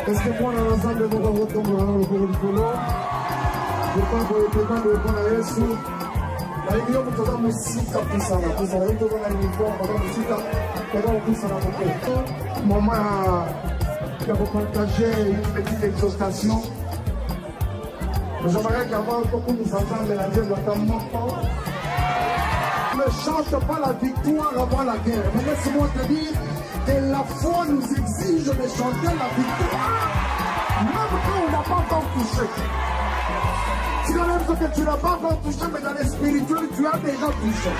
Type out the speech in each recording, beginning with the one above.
Est-ce que moi, dans l'ensemble, nous allons retomber dans le cours du polo? Je pense que le président de Yesu, la réunion pour faire musique pour ça, pour ça, nous devons aller voir, pour faire musique, pour faire ça, maman, je vais vous partager une petite exhortation. Mais j'aimerais qu'avant que nous entendions la Dieu, notamment, ne chante pas la victoire avant la guerre. Mais laisse-moi te dire que la foi nous exige de chanter la victoire, même quand on n'a pas encore touché. C'est quand même ce que tu n'as pas encore touché, mais dans les spirituels, tu as déjà touché.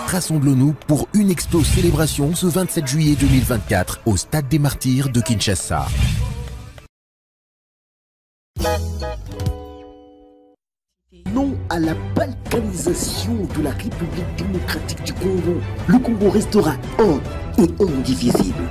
Rassemblons-nous pour une expo célébration ce 27 juillet 2024 au Stade des Martyrs de Kinshasa. Non à la balkanisation de la République démocratique du Congo. Le Congo restera un et indivisible.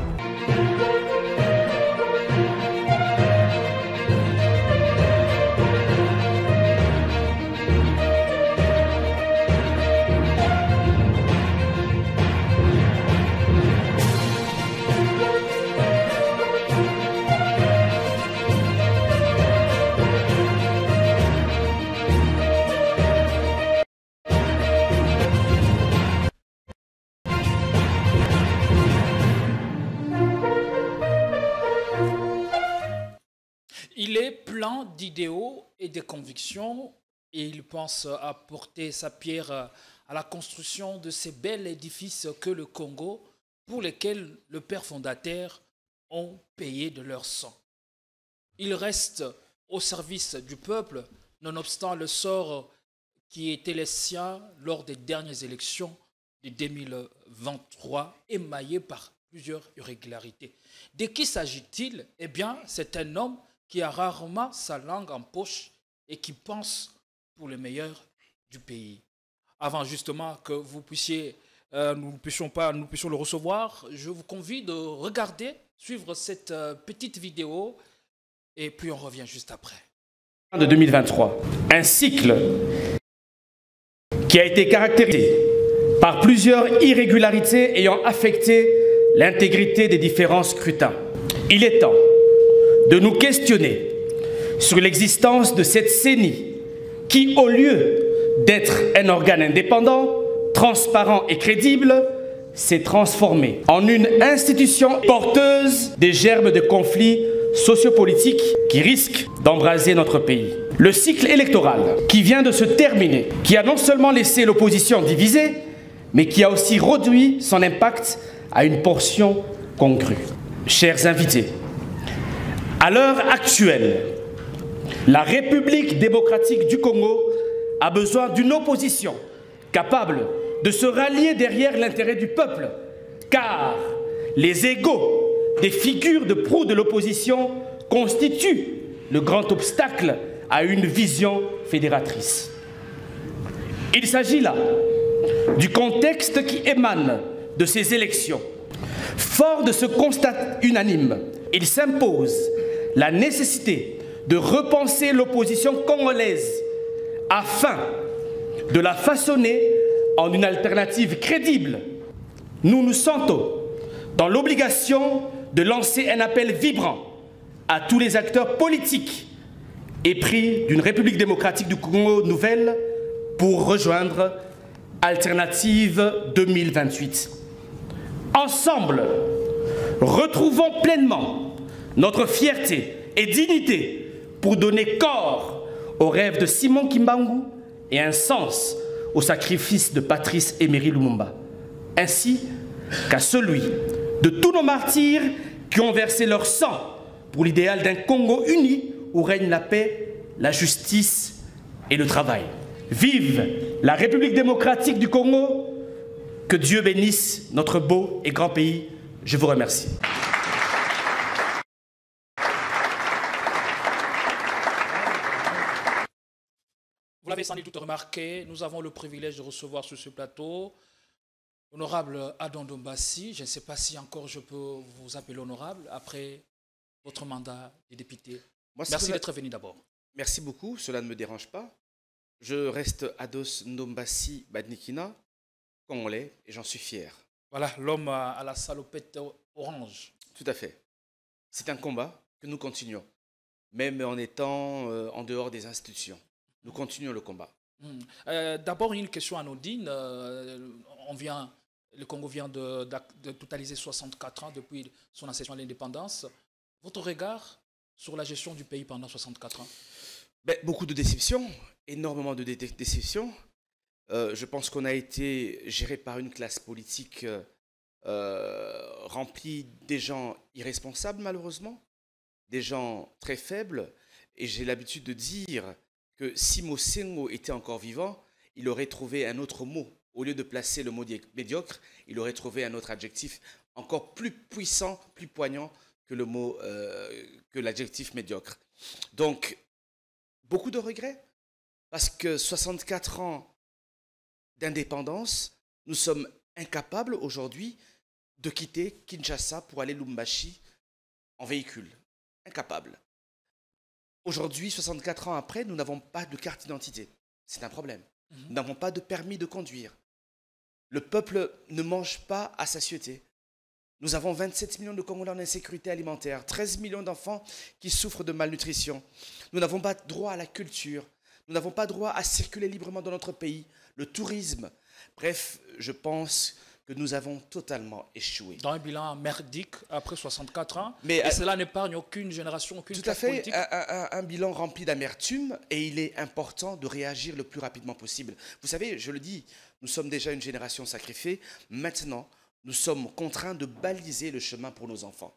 Il est plein d'idéaux et de convictions et il pense apporter sa pierre à la construction de ces bels édifices que le Congo, pour lesquels le père fondateur ont payé de leur sang. Il reste au service du peuple, nonobstant le sort qui était le sien lors des dernières élections de 2023, émaillé par plusieurs irrégularités. De qui s'agit-il? Eh bien, c'est un homme qui a rarement sa langue en poche et qui pense pour le meilleur du pays. Avant justement que vous puissiez, nous puissions le recevoir, je vous convie de regarder, suivre cette petite vidéo et puis on revient juste après. De 2023, un cycle qui a été caractérisé par plusieurs irrégularités ayant affecté l'intégrité des différents scrutins. Il est temps de nous questionner sur l'existence de cette CENI qui, au lieu d'être un organe indépendant, transparent et crédible, s'est transformée en une institution porteuse des germes de conflits sociopolitiques qui risquent d'embraser notre pays. Le cycle électoral qui vient de se terminer, qui a non seulement laissé l'opposition divisée, mais qui a aussi réduit son impact à une portion congrue. Chers invités, à l'heure actuelle, la République démocratique du Congo a besoin d'une opposition capable de se rallier derrière l'intérêt du peuple, car les égos des figures de proue de l'opposition constituent le grand obstacle à une vision fédératrice. Il s'agit là du contexte qui émane de ces élections. Fort de ce constat unanime, il s'impose la nécessité de repenser l'opposition congolaise afin de la façonner en une alternative crédible. Nous nous sentons dans l'obligation de lancer un appel vibrant à tous les acteurs politiques épris d'une République démocratique du Congo nouvelle pour rejoindre Alternative 2028. Ensemble, retrouvons pleinement notre fierté et dignité pour donner corps au rêve de Simon Kimbangu et un sens au sacrifice de Patrice Emery Lumumba, ainsi qu'à celui de tous nos martyrs qui ont versé leur sang pour l'idéal d'un Congo uni où règne la paix, la justice et le travail. Vive la République démocratique du Congo, que Dieu bénisse notre beau et grand pays. Je vous remercie. Vous l'avez sans doute remarqué, nous avons le privilège de recevoir sur ce plateau l'honorable Adam Dombassi. Je ne sais pas si encore je peux vous appeler honorable après votre mandat de député. Merci d'être venu d'abord. Merci beaucoup, cela ne me dérange pas. Je reste Ados Ndombassi Badnikina, congolais, et j'en suis fier. Voilà, l'homme à la salopette orange. Tout à fait. C'est un combat que nous continuons, même en étant en dehors des institutions. Nous continuons le combat. D'abord, une question anodine. Le Congo vient de totaliser 64 ans depuis son accession à l'indépendance. Votre regard sur la gestion du pays pendant 64 ans? Beaucoup de déceptions, énormément de déceptions. Je pense qu'on a été géré par une classe politique remplie des gens irresponsables, malheureusement, des gens très faibles. Et j'ai l'habitude de dire que si Mosengo était encore vivant, il aurait trouvé un autre mot. Au lieu de placer le mot médiocre, il aurait trouvé un autre adjectif encore plus puissant, plus poignant que le mot, que l'adjectif médiocre. Donc, beaucoup de regrets, parce que 64 ans d'indépendance, nous sommes incapables aujourd'hui de quitter Kinshasa pour aller Lubumbashi en véhicule. Incapables. Aujourd'hui, 64 ans après, nous n'avons pas de carte d'identité. C'est un problème. Nous n'avons pas de permis de conduire. Le peuple ne mange pas à satiété. Nous avons 27 millions de Congolais en insécurité alimentaire, 13 millions d'enfants qui souffrent de malnutrition. Nous n'avons pas droit à la culture. Nous n'avons pas droit à circuler librement dans notre pays. Le tourisme. Bref, je pense que nous avons totalement échoué. Dans un bilan merdique après 64 ans, mais et cela n'épargne aucune génération, aucune classe politique. Tout à fait, un bilan rempli d'amertume, et il est important de réagir le plus rapidement possible. Vous savez, je le dis, nous sommes déjà une génération sacrifiée. Maintenant, nous sommes contraints de baliser le chemin pour nos enfants.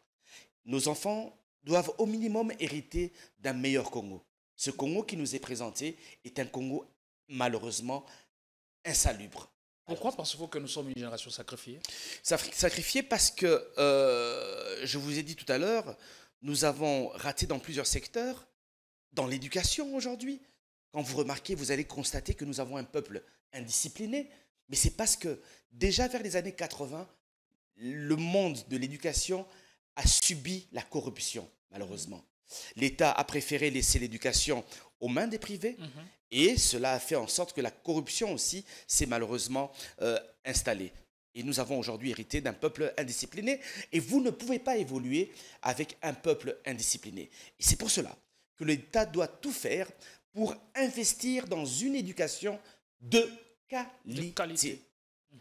Nos enfants doivent au minimum hériter d'un meilleur Congo. Ce Congo qui nous est présenté est un Congo malheureusement insalubre. Pourquoi pensez-vous que nous sommes une génération sacrifiée? Sacrifiée parce que, je vous ai dit tout à l'heure, nous avons raté dans plusieurs secteurs, dans l'éducation aujourd'hui. Quand vous remarquez, vous allez constater que nous avons un peuple indiscipliné, mais c'est parce que déjà vers les années 80, le monde de l'éducation a subi la corruption, malheureusement. L'État a préféré laisser l'éducation aux mains des privés, et cela a fait en sorte que la corruption aussi s'est malheureusement installée. Et nous avons aujourd'hui hérité d'un peuple indiscipliné, et vous ne pouvez pas évoluer avec un peuple indiscipliné. Et c'est pour cela que l'État doit tout faire pour investir dans une éducation de qualité.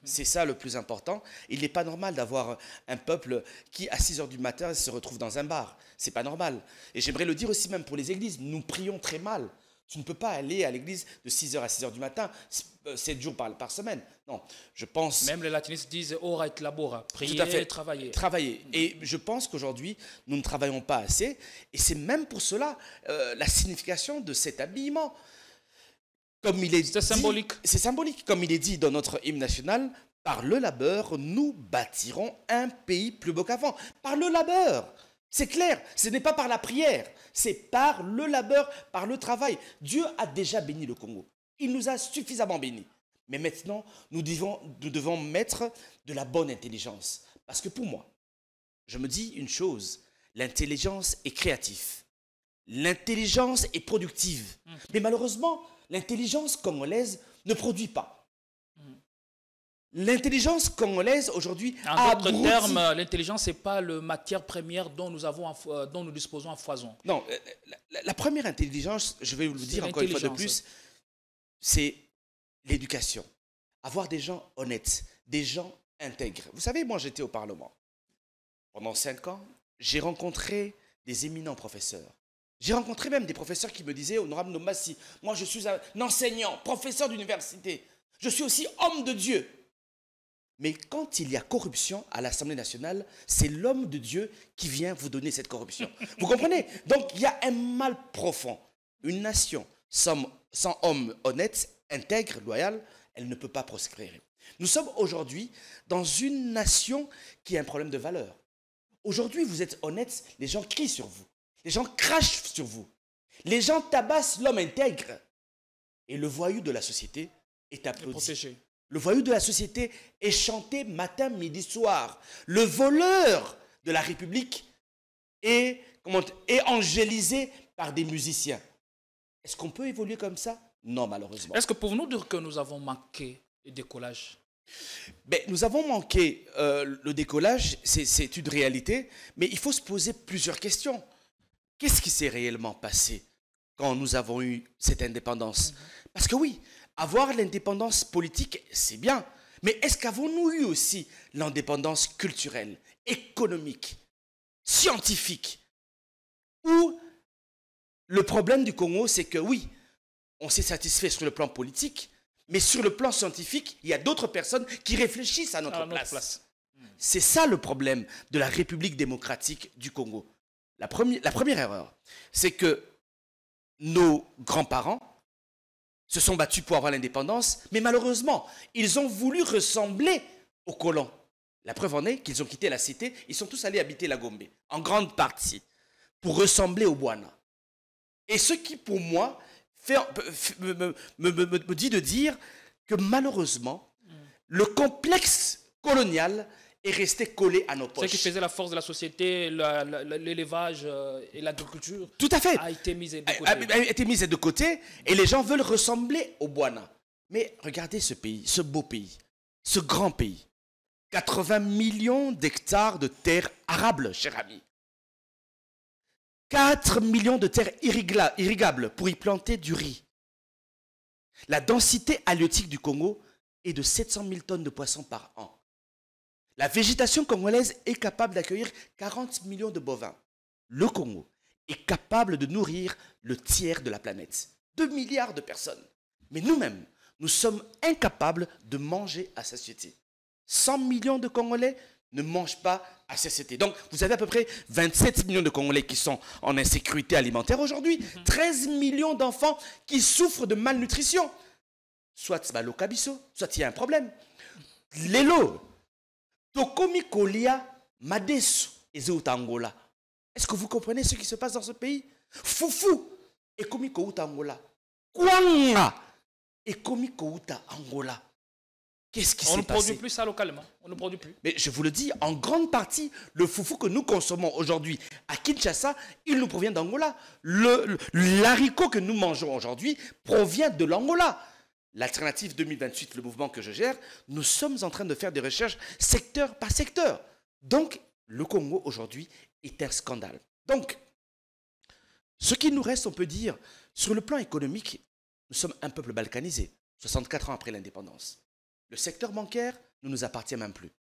C'est ça le plus important. Il n'est pas normal d'avoir un peuple qui, à 6 h du matin, se retrouve dans un bar. C'est pas normal. Et j'aimerais le dire aussi même pour les églises. Nous prions très mal. Tu ne peux pas aller à l'église de 6 h à 6 h du matin, 7 jours par semaine. Non, je pense... Même les latinistes disent « ora et labora », prier et travailler. Travailler. Et je pense qu'aujourd'hui, nous ne travaillons pas assez. Et c'est même pour cela la signification de cet habillement. C'est symbolique. C'est symbolique. Comme il est dit dans notre hymne national, par le labeur, nous bâtirons un pays plus beau qu'avant. Par le labeur. C'est clair. Ce n'est pas par la prière. C'est par le labeur, par le travail. Dieu a déjà béni le Congo. Il nous a suffisamment bénis. Mais maintenant, nous devons mettre de la bonne intelligence. Parce que pour moi, je me dis une chose. L'intelligence est créative. L'intelligence est productive. Mais malheureusement, l'intelligence congolaise ne produit pas. L'intelligence congolaise aujourd'hui en d'autres termes, l'intelligence n'est pas la matière première dont nous disposons à foison. Non, la première intelligence, je vais vous le dire encore une fois de plus, c'est l'éducation. Avoir des gens honnêtes, des gens intègres. Vous savez, moi j'étais au Parlement. Pendant 5 ans, j'ai rencontré des éminents professeurs. J'ai rencontré même des professeurs qui me disaient, honorable Ndombassi, moi je suis un enseignant, professeur d'université. Je suis aussi homme de Dieu. Mais quand il y a corruption à l'Assemblée nationale, c'est l'homme de Dieu qui vient vous donner cette corruption. Vous comprenez? Donc il y a un mal profond. Une nation sans hommes honnêtes, intègres, loyaux, elle ne peut pas prospérer. Nous sommes aujourd'hui dans une nation qui a un problème de valeur. Aujourd'hui, vous êtes honnêtes, les gens crient sur vous. Les gens crachent sur vous. Les gens tabassent l'homme intègre. Et le voyou de la société est applaudi. Le voyou de la société est chanté matin, midi, soir. Le voleur de la République est angélisé par des musiciens. Est-ce qu'on peut évoluer comme ça? Non, malheureusement. Est-ce que pouvons-nous dire que nous avons manqué le décollage? Ben, nous avons manqué le décollage, c'est une réalité, mais il faut se poser plusieurs questions. Qu'est-ce qui s'est réellement passé quand nous avons eu cette indépendance? Parce que oui, avoir l'indépendance politique, c'est bien, mais est-ce qu'avons-nous eu aussi l'indépendance culturelle, économique, scientifique? Ou le problème du Congo, c'est que oui, on s'est satisfait sur le plan politique, mais sur le plan scientifique, il y a d'autres personnes qui réfléchissent à notre place. C'est ça le problème de la République démocratique du Congo. La première erreur, c'est que nos grands-parents se sont battus pour avoir l'indépendance, mais malheureusement, ils ont voulu ressembler aux colons. La preuve en est qu'ils ont quitté la cité, ils sont tous allés habiter la Gombe, en grande partie, pour ressembler aux Bwana. Et ce qui, pour moi, me dit de dire que malheureusement, le complexe colonial est resté collé à nos poches. Ce qui faisait la force de la société, l'élevage et l'agriculture, tout à fait, a été mis de côté. A été mis de côté et les gens veulent ressembler au Bwana. Mais regardez ce pays, ce beau pays, ce grand pays. 80 millions d'hectares de terres arables, cher ami. 4 millions de terres irrigables pour y planter du riz. La densité halieutique du Congo est de 700 000 tonnes de poissons par an. La végétation congolaise est capable d'accueillir 40 millions de bovins. Le Congo est capable de nourrir le tiers de la planète. 2 milliards de personnes. Mais nous-mêmes, nous sommes incapables de manger à satiété. 100 millions de Congolais ne mangent pas à satiété. Donc, vous avez à peu près 27 millions de Congolais qui sont en insécurité alimentaire aujourd'hui. 13 millions d'enfants qui souffrent de malnutrition. Soit balo kabiso, soit il y a un problème. Lelo, tokomi kolia madesu ezeuta Angola. Est-ce que vous comprenez ce qui se passe dans ce pays? Foufou ekomi kouta Angola. Kwanga ekomi kouta Angola. Qu'est-ce qui s'est passé? On ne produit plus ça localement. On ne produit plus. Mais je vous le dis, en grande partie, le foufou que nous consommons aujourd'hui à Kinshasa, il nous provient d'Angola. L'haricot que nous mangeons aujourd'hui provient de l'Angola. L'Alternative 2028, le mouvement que je gère, nous sommes en train de faire des recherches secteur par secteur. Donc, le Congo aujourd'hui est un scandale. Donc, ce qu'il nous reste, on peut dire, sur le plan économique, nous sommes un peuple balkanisé, 64 ans après l'indépendance. Le secteur bancaire ne nous appartient même plus.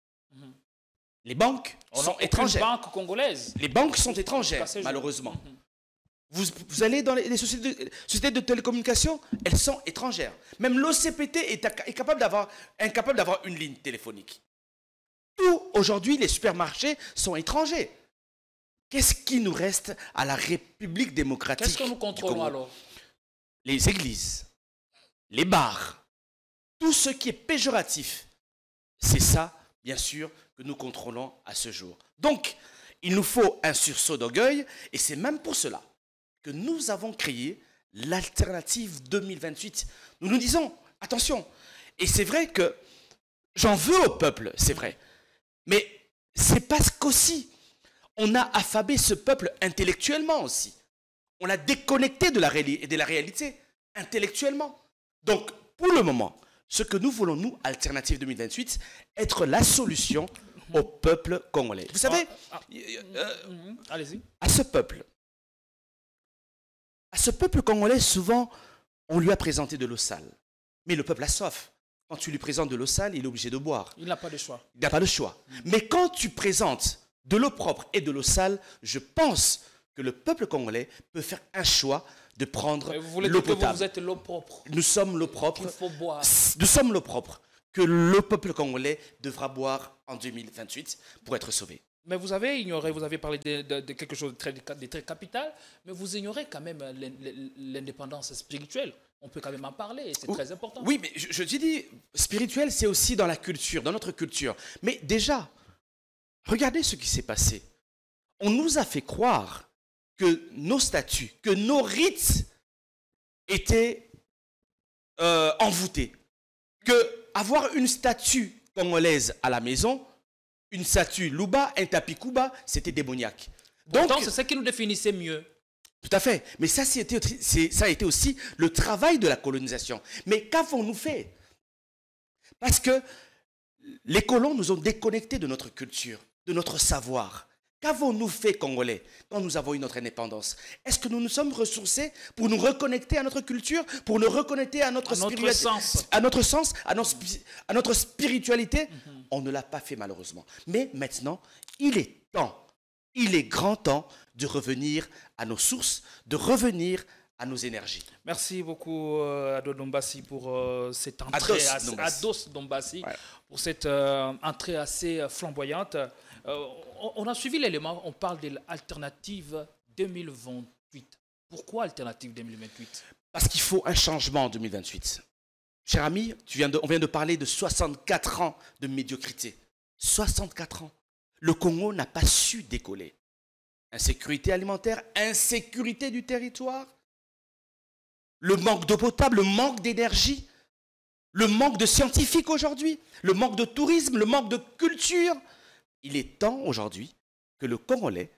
Les banques sont étrangères. Banque congolaise. Les banques sont étrangères, malheureusement. Vous allez dans les sociétés de télécommunications, elles sont étrangères. Même l'OCPT est incapable d'avoir une ligne téléphonique. Tout, aujourd'hui, les supermarchés sont étrangers. Qu'est-ce qui nous reste à la République démocratique? Qu'est-ce que nous contrôlons alors? Les églises, les bars, tout ce qui est péjoratif. C'est ça, bien sûr, que nous contrôlons à ce jour. Donc, il nous faut un sursaut d'orgueil, et c'est même pour cela que nous avons créé l'Alternative 2028. Nous nous disons, attention, et c'est vrai que j'en veux au peuple, c'est vrai, mais c'est parce qu'aussi, on a affabé ce peuple intellectuellement aussi. On l'a déconnecté de la réalité intellectuellement. Donc, pour le moment, ce que nous voulons, nous, Alternative 2028, être la solution au peuple congolais. Vous savez, allez-y. À ce peuple congolais, souvent, on lui a présenté de l'eau sale. Mais le peuple a soif. Quand tu lui présentes de l'eau sale, il est obligé de boire. Il n'a pas de choix. Il n'a pas de choix. Mais quand tu présentes de l'eau propre et de l'eau sale, je pense que le peuple congolais peut faire un choix de prendre l'eau potable. Vous êtes l'eau propre. Nous sommes l'eau propre. Il faut boire. Nous sommes l'eau propre que le peuple congolais devra boire en 2028 pour être sauvé. Mais vous avez ignoré, vous avez parlé de quelque chose de très capital, mais vous ignorez quand même l'indépendance spirituelle. On peut quand même en parler, c'est très important. Oui, mais je dis, spirituel, c'est aussi dans la culture, dans notre culture. Mais déjà, regardez ce qui s'est passé. On nous a fait croire que nos statuts, que nos rites étaient envoûtés. Que avoir une statue congolaise à la maison, une statue Luba, un tapis Kuba, c'était démoniaque. Donc, c'est ce qui nous définissait mieux. Tout à fait. Mais ça a été aussi le travail de la colonisation. Mais qu'avons-nous fait? Parce que les colons nous ont déconnectés de notre culture, de notre savoir. Qu'avons-nous fait, Congolais, quand nous avons eu notre indépendance? Est-ce que nous nous sommes ressourcés pour nous reconnecter à notre culture, pour nous reconnecter à notre spiritualité? On ne l'a pas fait, malheureusement. Mais maintenant, il est temps, il est grand temps de revenir à nos sources, de revenir à nos énergies. Merci beaucoup, Ado Dombassi, pour cette entrée, Ados Dombassi, ouais, pour cette entrée assez flamboyante. On a suivi l'élément, on parle de l'alternative 2028. Pourquoi alternative 2028? Parce qu'il faut un changement en 2028. Cher ami, on vient de parler de 64 ans de médiocrité. 64 ans. Le Congo n'a pas su décoller. Insécurité alimentaire, insécurité du territoire, le manque d'eau potable, le manque d'énergie, le manque de scientifiques aujourd'hui, le manque de tourisme, le manque de culture. Il est temps aujourd'hui que le Congolais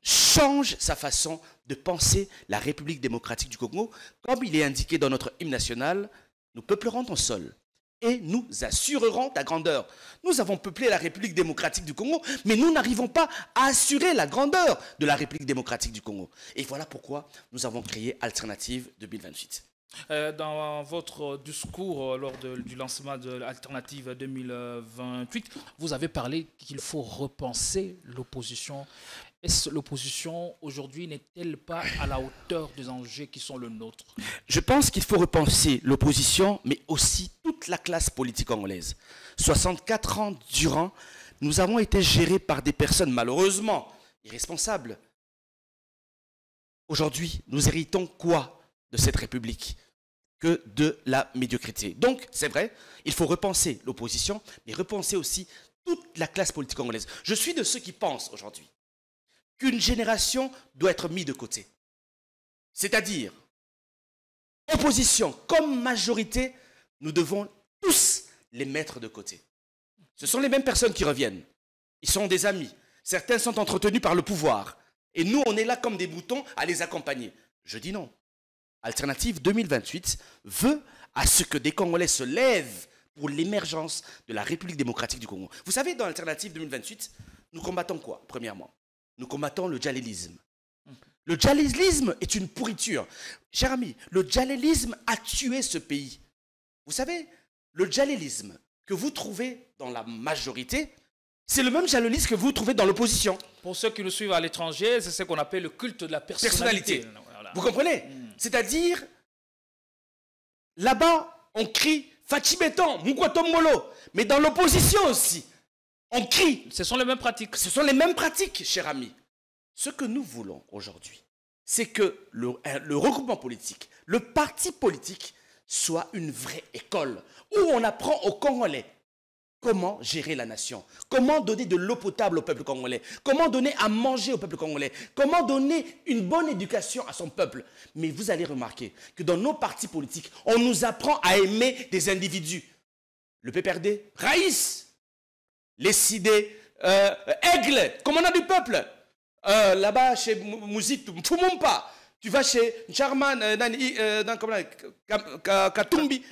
change sa façon de penser la République démocratique du Congo. Comme il est indiqué dans notre hymne national, nous peuplerons ton sol et nous assurerons ta grandeur. Nous avons peuplé la République démocratique du Congo, mais nous n'arrivons pas à assurer la grandeur de la République démocratique du Congo. Et voilà pourquoi nous avons créé Alternative 2028. Dans votre discours lors du lancement de l'Alternative 2028, vous avez parlé qu'il faut repenser l'opposition. Est-ce que l'opposition aujourd'hui n'est-elle pas à la hauteur des enjeux qui sont le nôtre? Je pense qu'il faut repenser l'opposition, mais aussi toute la classe politique congolaise. 64 ans durant, nous avons été gérés par des personnes malheureusement irresponsables. Aujourd'hui, nous héritons quoi de cette République? Que de la médiocrité. Donc, c'est vrai, il faut repenser l'opposition, mais repenser aussi toute la classe politique congolaise. Je suis de ceux qui pensent aujourd'hui qu'une génération doit être mise de côté. C'est-à-dire, opposition comme majorité, nous devons tous les mettre de côté. Ce sont les mêmes personnes qui reviennent. Ils sont des amis. Certains sont entretenus par le pouvoir. Et nous, on est là comme des boutons à les accompagner. Je dis non. Alternative 2028 veut à ce que des Congolais se lèvent pour l'émergence de la République démocratique du Congo. Vous savez, dans Alternative 2028, nous combattons quoi, premièrement? Nous combattons le djalilisme. Le djalilisme est une pourriture. Cher ami, le djalilisme a tué ce pays. Vous savez, le djalilisme que vous trouvez dans la majorité, c'est le même djalilisme que vous trouvez dans l'opposition. Pour ceux qui nous suivent à l'étranger, c'est ce qu'on appelle le culte de la personnalité. Voilà. Vous comprenez? C'est-à-dire, là-bas, on crie « Fachibeton, Mukwatomolo », mais dans l'opposition aussi, on crie. Ce sont les mêmes pratiques. Ce sont les mêmes pratiques, cher ami. Ce que nous voulons aujourd'hui, c'est que le regroupement politique, le parti politique, soit une vraie école où on apprend aux Congolais comment gérer la nation, comment donner de l'eau potable au peuple congolais, comment donner à manger au peuple congolais, comment donner une bonne éducation à son peuple. Mais vous allez remarquer que dans nos partis politiques, on nous apprend à aimer des individus. Le PPRD, Raïs, les Sidé, Aigle, commandant du peuple. Là-bas, chez Mouzit, Fumumpa, tu vas chez Charman, Katumbi,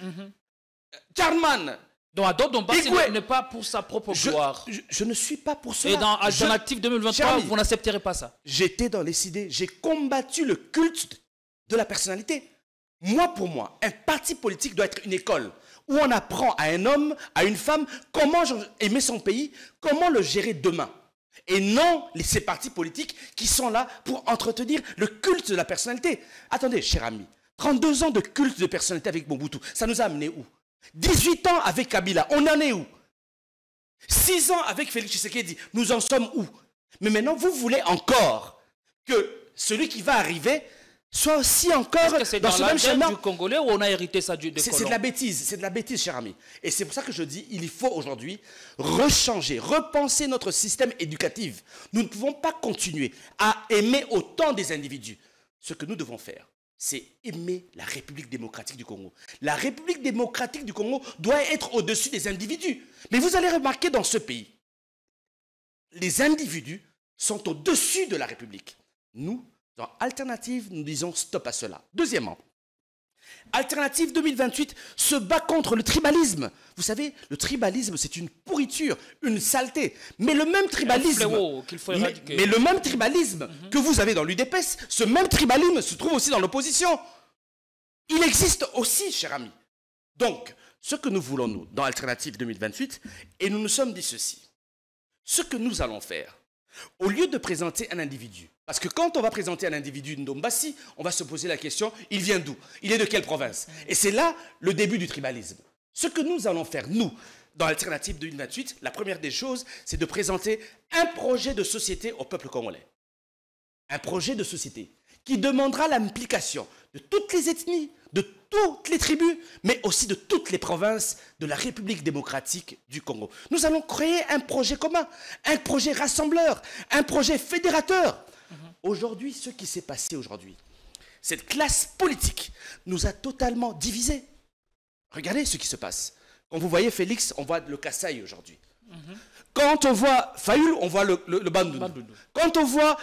Charman. Donc Ado Dombassi n'est pas pour sa propre gloire. Je ne suis pas pour cela. Et dans Alternative 2023, vous n'accepterez pas ça. J'étais dans les CD, j'ai combattu le culte de la personnalité. Moi, pour moi, un parti politique doit être une école où on apprend à un homme, à une femme, comment aimer son pays, comment le gérer demain. Et non ces partis politiques qui sont là pour entretenir le culte de la personnalité. Attendez, cher ami, 32 ans de culte de personnalité avec Mobutu, ça nous a amené où? 18 ans avec Kabila, on en est où? 6 ans avec Félix Tshisekedi, nous en sommes où? Mais maintenant, vous voulez encore que celui qui va arriver soit aussi encore dans ce même schéma. Du Congolais ou on a hérité ça des colons? C'est de la bêtise, cher ami. Et c'est pour ça que je dis, il faut aujourd'hui rechanger, repenser notre système éducatif. Nous ne pouvons pas continuer à aimer autant des individus. Ce que nous devons faire, c'est aimer la République démocratique du Congo. La République démocratique du Congo doit être au-dessus des individus. Mais vous allez remarquer dans ce pays, les individus sont au-dessus de la République. Nous, dans Alternative, nous disons stop à cela. Deuxièmement, Alternative 2028 se bat contre le tribalisme. Vous savez, le tribalisme, c'est une pourriture, une saleté. Mais le même tribalisme, le même tribalisme que vous avez dans l'UDPS, ce même tribalisme se trouve aussi dans l'opposition. Il existe aussi, cher ami. Donc, ce que nous voulons, nous, dans Alternative 2028, et nous nous sommes dit ceci. Ce que nous allons faire, au lieu de présenter un individu, parce que quand on va présenter un individu Ndombassi, on va se poser la question, il vient d'où? Il est de quelle province? Et c'est là le début du tribalisme. Ce que nous allons faire, nous, dans Alternative 2028, la première des choses, c'est de présenter un projet de société au peuple congolais. Un projet de société qui demandera l'implication de toutes les ethnies, de toutes les tribus, mais aussi de toutes les provinces de la République démocratique du Congo. Nous allons créer un projet commun, un projet rassembleur, un projet fédérateur. Aujourd'hui, ce qui s'est passé aujourd'hui, cette classe politique nous a totalement divisés. Regardez ce qui se passe. Quand vous voyez Félix, on voit le Kasaï aujourd'hui. Quand on voit Fayoul, on voit le Bandundu. Quand on voit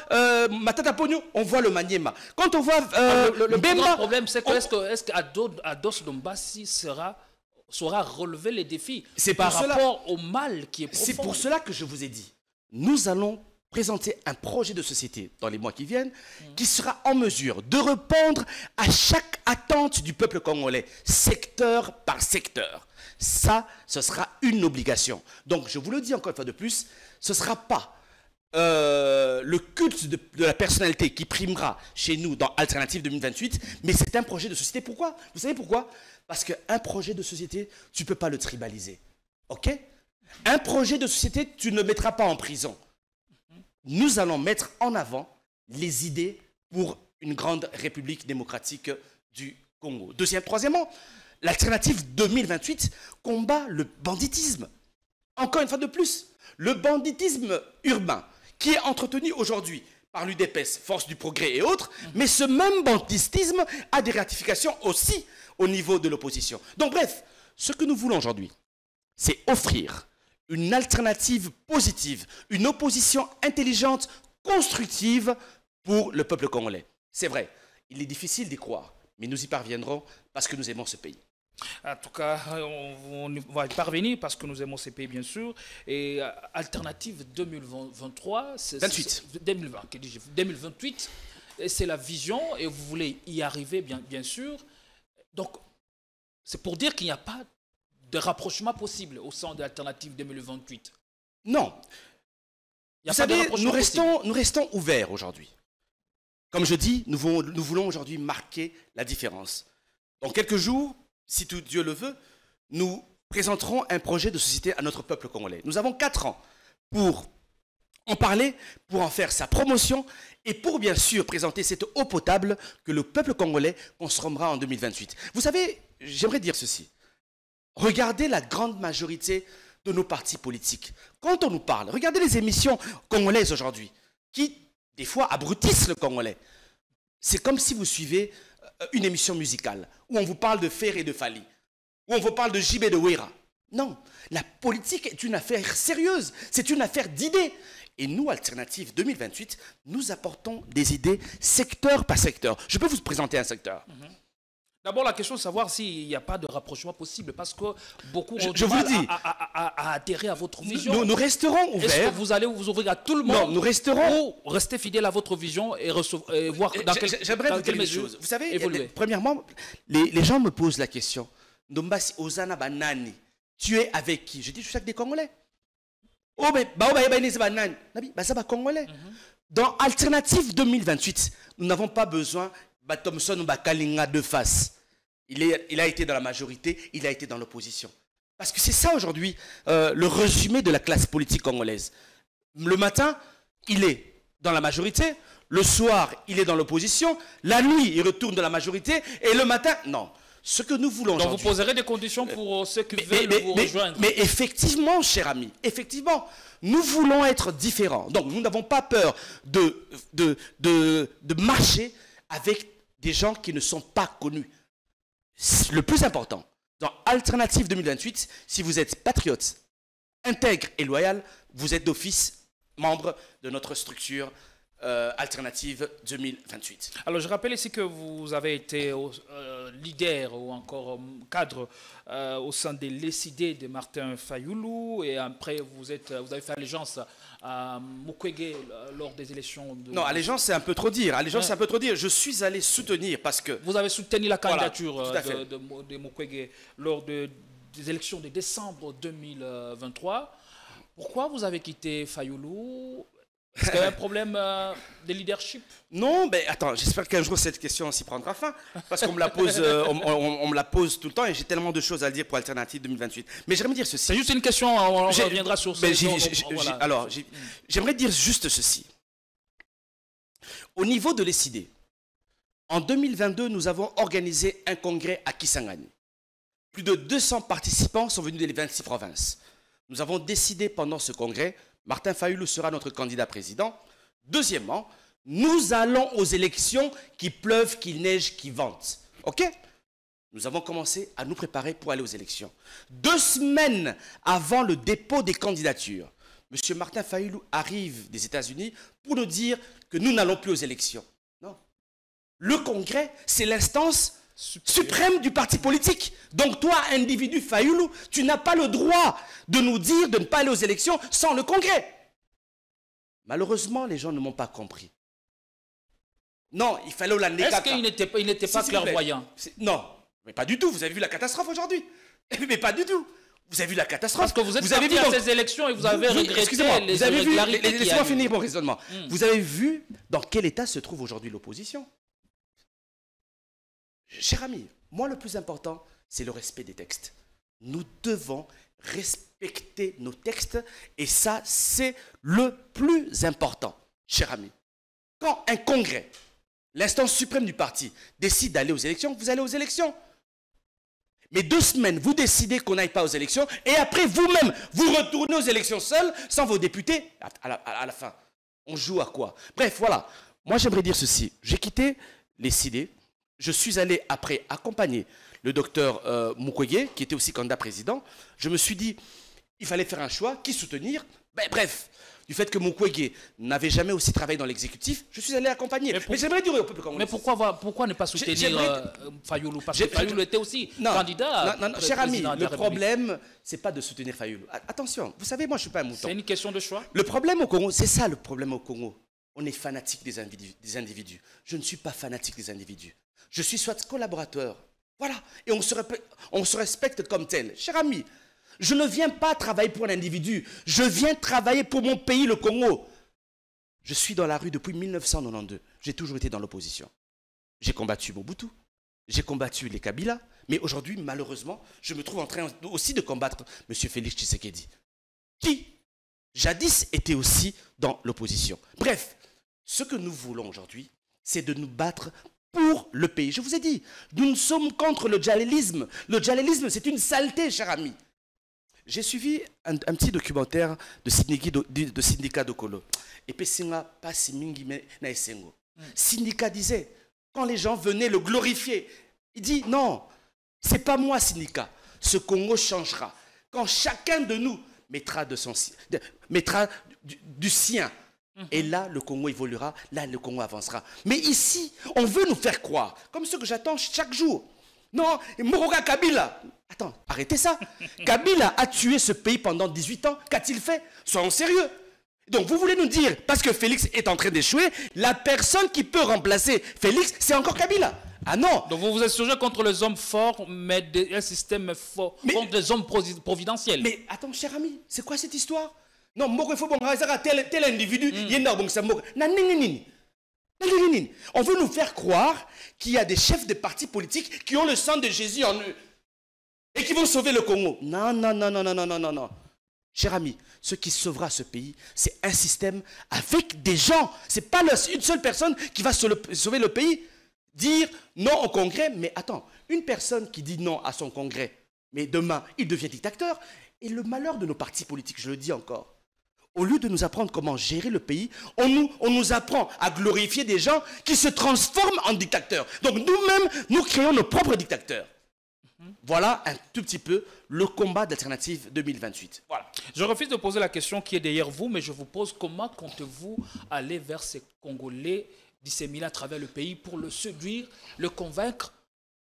Matata Pogno, on voit le Maniema. Quand on voit le Bemba, problème, c'est que est-ce qu'Ados Ndombassi saura relever les défis par rapport au mal qui est profond? C'est pour cela que je vous ai dit, nous allons présenter un projet de société dans les mois qui viennent qui sera en mesure de répondre à chaque attente du peuple congolais, secteur par secteur. Ça, ce sera une obligation. Donc, je vous le dis encore une fois de plus, ce ne sera pas le culte de la personnalité qui primera chez nous dans Alternative 2028, mais c'est un projet de société. Pourquoi? Vous savez pourquoi? Parce qu'un projet de société, tu ne peux pas le tribaliser. OK? Un projet de société, tu ne le mettras pas en prison. Nous allons mettre en avant les idées pour une grande République démocratique du Congo. Troisièmement, l'Alternative 2028 combat le banditisme. Encore une fois de plus, le banditisme urbain qui est entretenu aujourd'hui par l'UDPS, Force du Progrès et autres, mais ce même banditisme a des ratifications aussi au niveau de l'opposition. Donc bref, ce que nous voulons aujourd'hui, c'est offrir une alternative positive, une opposition intelligente, constructive pour le peuple congolais. C'est vrai, il est difficile d'y croire, mais nous y parviendrons parce que nous aimons ce pays. En tout cas, on va y parvenir parce que nous aimons ce pays, bien sûr. Et Alternative 2023, 2028, c'est la vision et vous voulez y arriver, bien sûr. Donc, c'est pour dire qu'il n'y a pas de rapprochement possible au sein de l'Alternative 2028. Non. Vous savez, nous restons ouverts aujourd'hui. Comme je dis, nous voulons aujourd'hui marquer la différence. Dans quelques jours, si tout Dieu le veut, nous présenterons un projet de société à notre peuple congolais. Nous avons 4 ans pour en parler, pour en faire sa promotion et pour bien sûr présenter cette eau potable que le peuple congolais consommera en 2028. Vous savez, j'aimerais dire ceci. Regardez la grande majorité de nos partis politiques. Quand on nous parle, regardez les émissions congolaises aujourd'hui, qui, des fois, abrutissent le Congolais. C'est comme si vous suivez une émission musicale, où on vous parle de Fer et de Fali, où on vous parle de JB de Ouera. Non, la politique est une affaire sérieuse, c'est une affaire d'idées. Et nous, Alternative 2028, nous apportons des idées secteur par secteur. Je peux vous présenter un secteur. D'abord, la question de savoir s'il n'y a pas de rapprochement possible, parce que beaucoup ont du mal à adhérer à votre vision. Nous resterons ouverts. Est-ce que vous allez vous ouvrir à tout le monde? Non, nous resterons... Ou rester fidèle à votre vision et voir dans quelle mesure vous savez, évoluer. Premièrement, les gens me posent la question. Ndombassi Ozana Banani, tu es avec qui? Je dis, je suis avec des Congolais. Oh, mais Congolais. Dans Alternative 2028, nous n'avons pas besoin de Thomson ou Kalinga de face. Il a été dans la majorité, il a été dans l'opposition. Parce que c'est ça aujourd'hui le résumé de la classe politique congolaise. Le matin, il est dans la majorité, le soir, il est dans l'opposition, la nuit, il retourne dans la majorité, et le matin, non. Ce que nous voulons aujourd'hui... Donc vous poserez des conditions pour ceux qui veulent vous rejoindre. Mais effectivement, cher ami, effectivement, nous voulons être différents. Donc nous n'avons pas peur de marcher avec des gens qui ne sont pas connus. Le plus important, dans Alternative 2028, si vous êtes patriote, intègre et loyal, vous êtes d'office membre de notre structure Alternative 2028. Alors je rappelle ici que vous avez été leader ou encore cadre au sein des Lessidés de Martin Fayoulou, et après vous avez fait allégeance à Mukwege lors des élections de... Non, allégeance c'est un peu trop dire. Allégeance c'est un peu trop dire. Je suis allé soutenir parce que... Vous avez soutenu la candidature voilà, de Mukwege lors des élections de décembre 2023. Pourquoi vous avez quitté Fayoulou? Est-ce qu'il y a un problème de leadership? Non, mais attends, j'espère qu'un jour cette question aussi prendra fin. Parce qu'on me la pose, on me la pose tout le temps et j'ai tellement de choses à dire pour Alternative 2028. Mais j'aimerais dire ceci. C'est juste une question, on reviendra sur ça. Voilà. Alors, j'aimerais dire juste ceci. Au niveau de l'ECD, en 2022, nous avons organisé un congrès à Kisangani. Plus de 200 participants sont venus des 26 provinces. Nous avons décidé pendant ce congrès, Martin Fayoulou sera notre candidat président. Deuxièmement, nous allons aux élections, qu'il pleuve, qu'il neige, qu'il vente. OK? Nous avons commencé à nous préparer pour aller aux élections. 2 semaines avant le dépôt des candidatures, M. Martin Fayoulou arrive des États-Unis pour nous dire que nous n'allons plus aux élections. Non. Le congrès, c'est l'instance suprême du parti politique. Donc toi, individu Fayoulou, tu n'as pas le droit de nous dire de ne pas aller aux élections sans le congrès. Malheureusement, les gens ne m'ont pas compris. Non, il fallait la négative. Est-ce qu'il n'était pas clairvoyant? Non, mais pas du tout. Vous avez vu la catastrophe aujourd'hui? Mais pas du tout. Vous avez vu la catastrophe? Parce que vous êtes parti à ces élections et vous avez regretté les irrégularités. Laissez-moi finir mon raisonnement. Vous avez vu dans quel état se trouve aujourd'hui l'opposition? Cher ami, moi le plus important, c'est le respect des textes. Nous devons respecter nos textes et ça, c'est le plus important, cher ami. Quand un congrès, l'instance suprême du parti, décide d'aller aux élections, vous allez aux élections. Mais 2 semaines, vous décidez qu'on n'aille pas aux élections et après vous-même, vous retournez aux élections seuls, sans vos députés, à la fin. On joue à quoi? Bref, voilà. Moi, j'aimerais dire ceci. J'ai quitté les CID. Je suis allé après accompagner le docteur Mukwege, qui était aussi candidat président. Je me suis dit, il fallait faire un choix, qui soutenir. Bref, du fait que Mukwege n'avait jamais aussi travaillé dans l'exécutif, je suis allé accompagner. Mais j'aimerais dire au peuple congolais. Mais pourquoi ne pas soutenir Fayoulou? Parce que Fayoulou était aussi candidat. Non, cher ami, le problème, c'est pas de soutenir Fayoulou. Attention, vous savez, moi je ne suis pas un mouton. C'est une question de choix. Le problème au Congo, c'est ça le problème au Congo. On est fanatique des individus. Je ne suis pas fanatique des individus. Je suis soit collaborateur. Voilà. Et on se respecte comme tel. Cher ami, je ne viens pas travailler pour un individu. Je viens travailler pour mon pays, le Congo. Je suis dans la rue depuis 1992. J'ai toujours été dans l'opposition. J'ai combattu Mobutu. J'ai combattu les Kabila. Mais aujourd'hui, malheureusement, je me trouve en train aussi de combattre M. Félix Tshisekedi, qui, jadis, était aussi dans l'opposition. Bref, ce que nous voulons aujourd'hui, c'est de nous battre pour le pays. Je vous ai dit, nous sommes contre le djihadisme. Le djihadisme, c'est une saleté, cher ami. J'ai suivi un petit documentaire de Syndicat Dokolo. Et puis, Syndicat disait, quand les gens venaient le glorifier, il dit, non, c'est pas moi, Syndicat. Ce Congo changera. Quand chacun de nous mettra du sien. Et là, le Congo évoluera, là, le Congo avancera. Mais ici, on veut nous faire croire, comme ce que j'attends chaque jour. Non, Moroka Kabila. Attends, arrêtez ça. Kabila a tué ce pays pendant 18 ans. Qu'a-t-il fait? Soyons sérieux. Donc, vous voulez nous dire, parce que Félix est en train d'échouer, la personne qui peut remplacer Félix, c'est encore Kabila. Ah non. Donc, vous vous insurgez contre les hommes forts, mais un système fort, contre les hommes providentiels. Mais attends, cher ami, c'est quoi cette histoire? Non, tel individu, On veut nous faire croire qu'il y a des chefs de partis politiques qui ont le sang de Jésus en eux et qui vont sauver le Congo. Non, non, non, non, non, non, non, non, non. Cher ami, ce qui sauvera ce pays, c'est un système avec des gens. Ce n'est pas une seule personne qui va sauver le pays. Dire non au Congrès, mais attends, une personne qui dit non à son Congrès, mais demain, il devient dictateur. Et le malheur de nos partis politiques, je le dis encore, au lieu de nous apprendre comment gérer le pays, on nous apprend à glorifier des gens qui se transforment en dictateurs. Donc nous-mêmes, nous créons nos propres dictateurs. Voilà un tout petit peu le combat d'Alternative 2028. Voilà. Je refuse de poser la question qui est derrière vous, mais je vous pose comment comptez-vous aller vers ces Congolais disséminés à travers le pays pour le séduire, le convaincre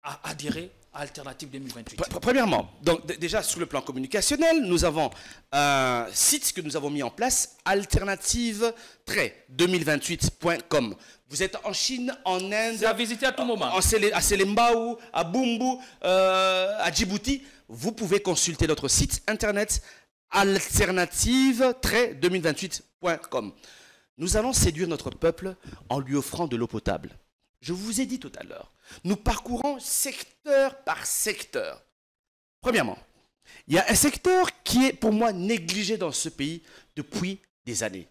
à adhérer à Alternative 2028? Premièrement, donc déjà sur le plan communicationnel, nous avons un site que nous avons mis en place, alternative-2028.com. Vous êtes en Chine, en Inde, c'est à visiter à tout moment. À Selembao, à Bumbu, à Djibouti. Vous pouvez consulter notre site internet alternative-2028.com. Nous allons séduire notre peuple en lui offrant de l'eau potable. Je vous ai dit tout à l'heure, nous parcourons secteur par secteur. Premièrement, il y a un secteur qui est pour moi négligé dans ce pays depuis des années.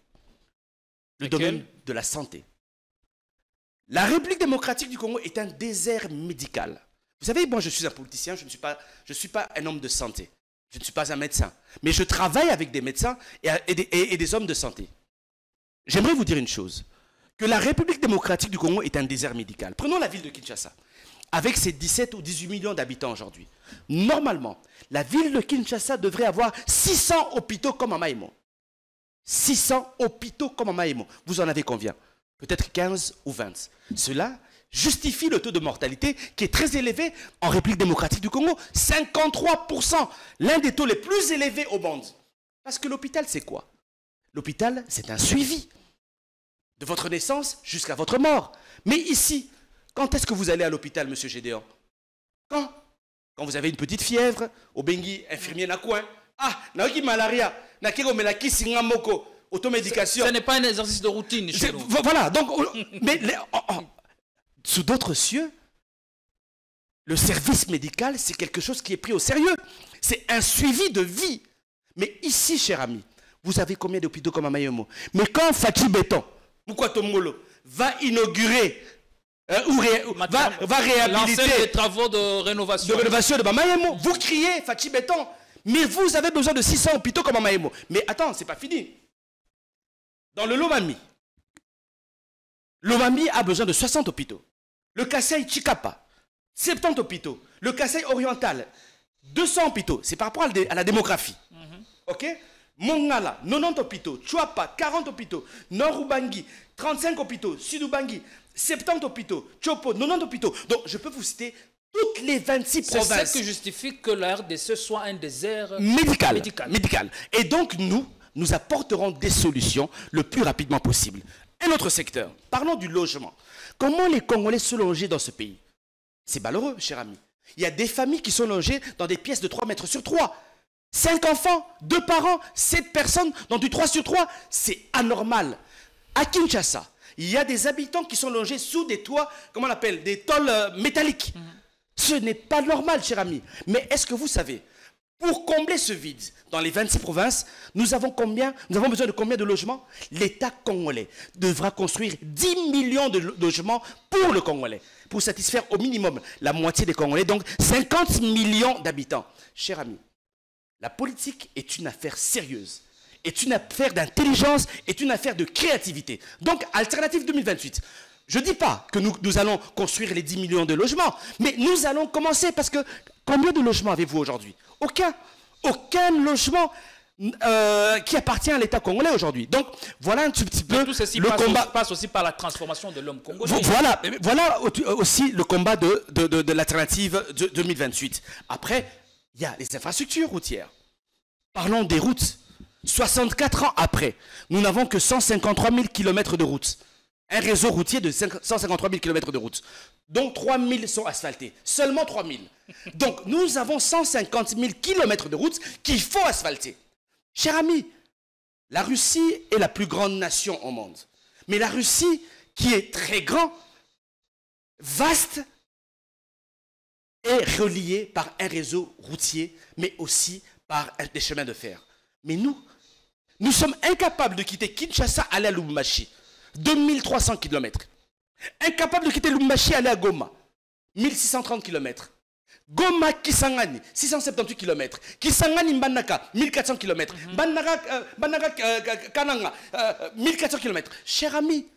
Le domaine de la santé. La République démocratique du Congo est un désert médical. Vous savez, moi je suis un politicien, je ne suis pas un homme de santé. Je ne suis pas un médecin. Mais je travaille avec des médecins et des hommes de santé. J'aimerais vous dire une chose. Que la République démocratique du Congo est un désert médical. Prenons la ville de Kinshasa, avec ses 17 ou 18 millions d'habitants aujourd'hui. Normalement, la ville de Kinshasa devrait avoir 600 hôpitaux comme à Maïmo. 600 hôpitaux comme à Maïmo. Vous en avez combien? Peut-être 15 ou 20. Cela justifie le taux de mortalité qui est très élevé en République démocratique du Congo. 53%, l'un des taux les plus élevés au monde. Parce que l'hôpital, c'est quoi? L'hôpital, c'est un suivi. De votre naissance jusqu'à votre mort. Mais ici, quand est-ce que vous allez à l'hôpital, monsieur Gédéon? Quand vous avez une petite fièvre, au Bengi, infirmier na coin. Ah, na qui malaria, na qui comme la qui singamoko, automédication. Ce n'est pas un exercice de routine chez nous. Voilà, donc, mais sous d'autres cieux, le service médical, c'est quelque chose qui est pris au sérieux. C'est un suivi de vie. Mais ici, cher ami, vous avez combien d'hôpitaux comme à Mayomo? Mais quand Fachi Béton, Moukwatongolo va inaugurer va réhabiliter les travaux de rénovation de Bamaïmo, vous criez Fachi Béton, mais vous avez besoin de 600 hôpitaux comme Bamaïmo. Mais attends, c'est pas fini. Dans le Lomami a besoin de 60 hôpitaux. Le Kassai Chikapa, 70 hôpitaux. Le Kassai oriental, 200 hôpitaux. C'est par rapport à la démographie. Ok? Mongala, 90 hôpitaux. Chouapa, 40 hôpitaux. Nord-Ubangi, 35 hôpitaux. Sud-Ubangi, 70 hôpitaux. Chopo, 90 hôpitaux. Donc, je peux vous citer toutes les 26 provinces. C'est ça qui justifie que la RDC soit un désert médical. Et donc, nous apporterons des solutions le plus rapidement possible. Un autre secteur, parlons du logement. Comment les Congolais se loger dans ce pays? C'est malheureux, cher ami. Il y a des familles qui sont logées dans des pièces de 3 mètres sur 3. 5 enfants, 2 parents, 7 personnes dans du 3 sur 3, c'est anormal. À Kinshasa, il y a des habitants qui sont logés sous des toits, comment on appelle, des tôles métalliques. Ce n'est pas normal, cher ami. Mais est-ce que vous savez, pour combler ce vide dans les 26 provinces, nous avons besoin de combien de logements? L'État congolais devra construire 10 millions de logements pour le Congolais, pour satisfaire au minimum la moitié des Congolais, donc 50 millions d'habitants. Cher ami, la politique est une affaire sérieuse, est une affaire d'intelligence, est une affaire de créativité. Donc, Alternative 2028, je ne dis pas que nous allons construire les 10 millions de logements, mais nous allons commencer parce que combien de logements avez-vous aujourd'hui? Aucun. Aucun logement qui appartient à l'État congolais aujourd'hui. Donc, voilà un petit peu le combat. Passe aussi par la transformation de l'homme congolais. Voilà aussi le combat de l'Alternative 2028. Après, il y a les infrastructures routières. Parlons des routes. 64 ans après, nous n'avons que 153 000 km de routes. Un réseau routier de 153 000 km de routes. dont 3 000 sont asphaltés. Seulement 3 000. Donc nous avons 150 000 km de routes qu'il faut asphalter. Cher ami, la Russie est la plus grande nation au monde. Mais la Russie qui est très grand, vaste et relié par un réseau routier, mais aussi par des chemins de fer. Mais nous sommes incapables de quitter Kinshasa, aller à Lubumbashi, 2300 km. Incapables de quitter Lubumbashi, aller à Goma, 1630 km. Goma, Kisangani, 678 km. Kisangani, Mbandaka, 1400 km. Mbandaka, Kananga, 1400 km. Chers amis,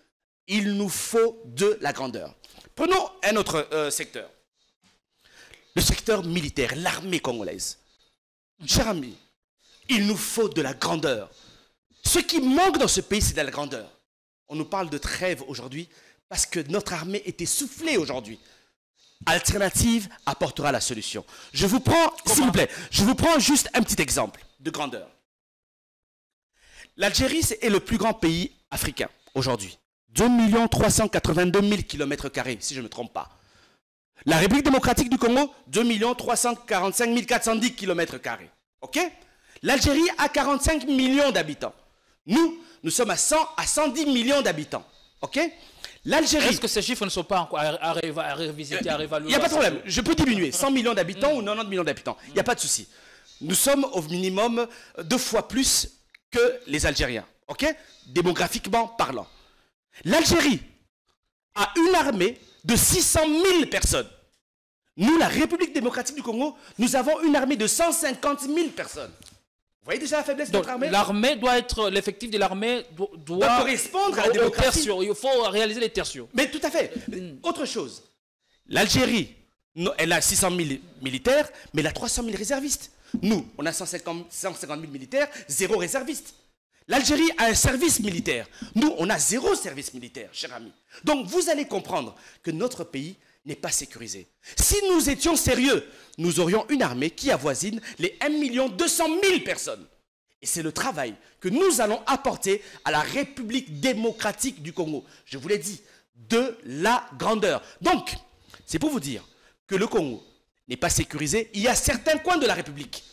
il nous faut de la grandeur. Prenons un autre secteur. Le secteur militaire, l'armée congolaise. Chers amis, il nous faut de la grandeur. Ce qui manque dans ce pays, c'est de la grandeur. On nous parle de trêve aujourd'hui parce que notre armée est essoufflée aujourd'hui. Alternative apportera la solution. Je vous prends, s'il vous plaît, je vous prends juste un petit exemple de grandeur. L'Algérie est le plus grand pays africain aujourd'hui. 2 382 000 km², si je ne me trompe pas. La République démocratique du Congo, 2 345 410 km². Ok? L'Algérie a 45 millions d'habitants. Nous sommes à 110 millions d'habitants. Ok? L'Algérie... Est-ce que ces chiffres ne sont pas encore à revisiter, à réévaluer? Il n'y a pas de problème. Je peux diminuer. 100 millions d'habitants ou 90 millions d'habitants. Il n'y a pas de souci. Nous sommes au minimum 2 fois plus que les Algériens. Ok? Démographiquement parlant. L'Algérie a une armée de 600 000 personnes. Nous, la République démocratique du Congo, nous avons une armée de 150 000 personnes. Vous voyez déjà la faiblesse de notre armée? L'armée doit être, l'effectif de l'armée doit correspondre à la démocratie. Il faut réaliser les tertiaux. Mais tout à fait. Autre chose. L'Algérie, elle a 600 000 militaires, mais elle a 300 000 réservistes. Nous, on a 150 000 militaires, 0 réservistes. L'Algérie a un service militaire. Nous, on a 0 service militaire, cher ami. Donc, vous allez comprendre que notre pays n'est pas sécurisé. Si nous étions sérieux, nous aurions une armée qui avoisine les 1 200 000 personnes. Et c'est le travail que nous allons apporter à la République démocratique du Congo. Je vous l'ai dit, de la grandeur. Donc, c'est pour vous dire que le Congo n'est pas sécurisé. Il y a certains coins de la République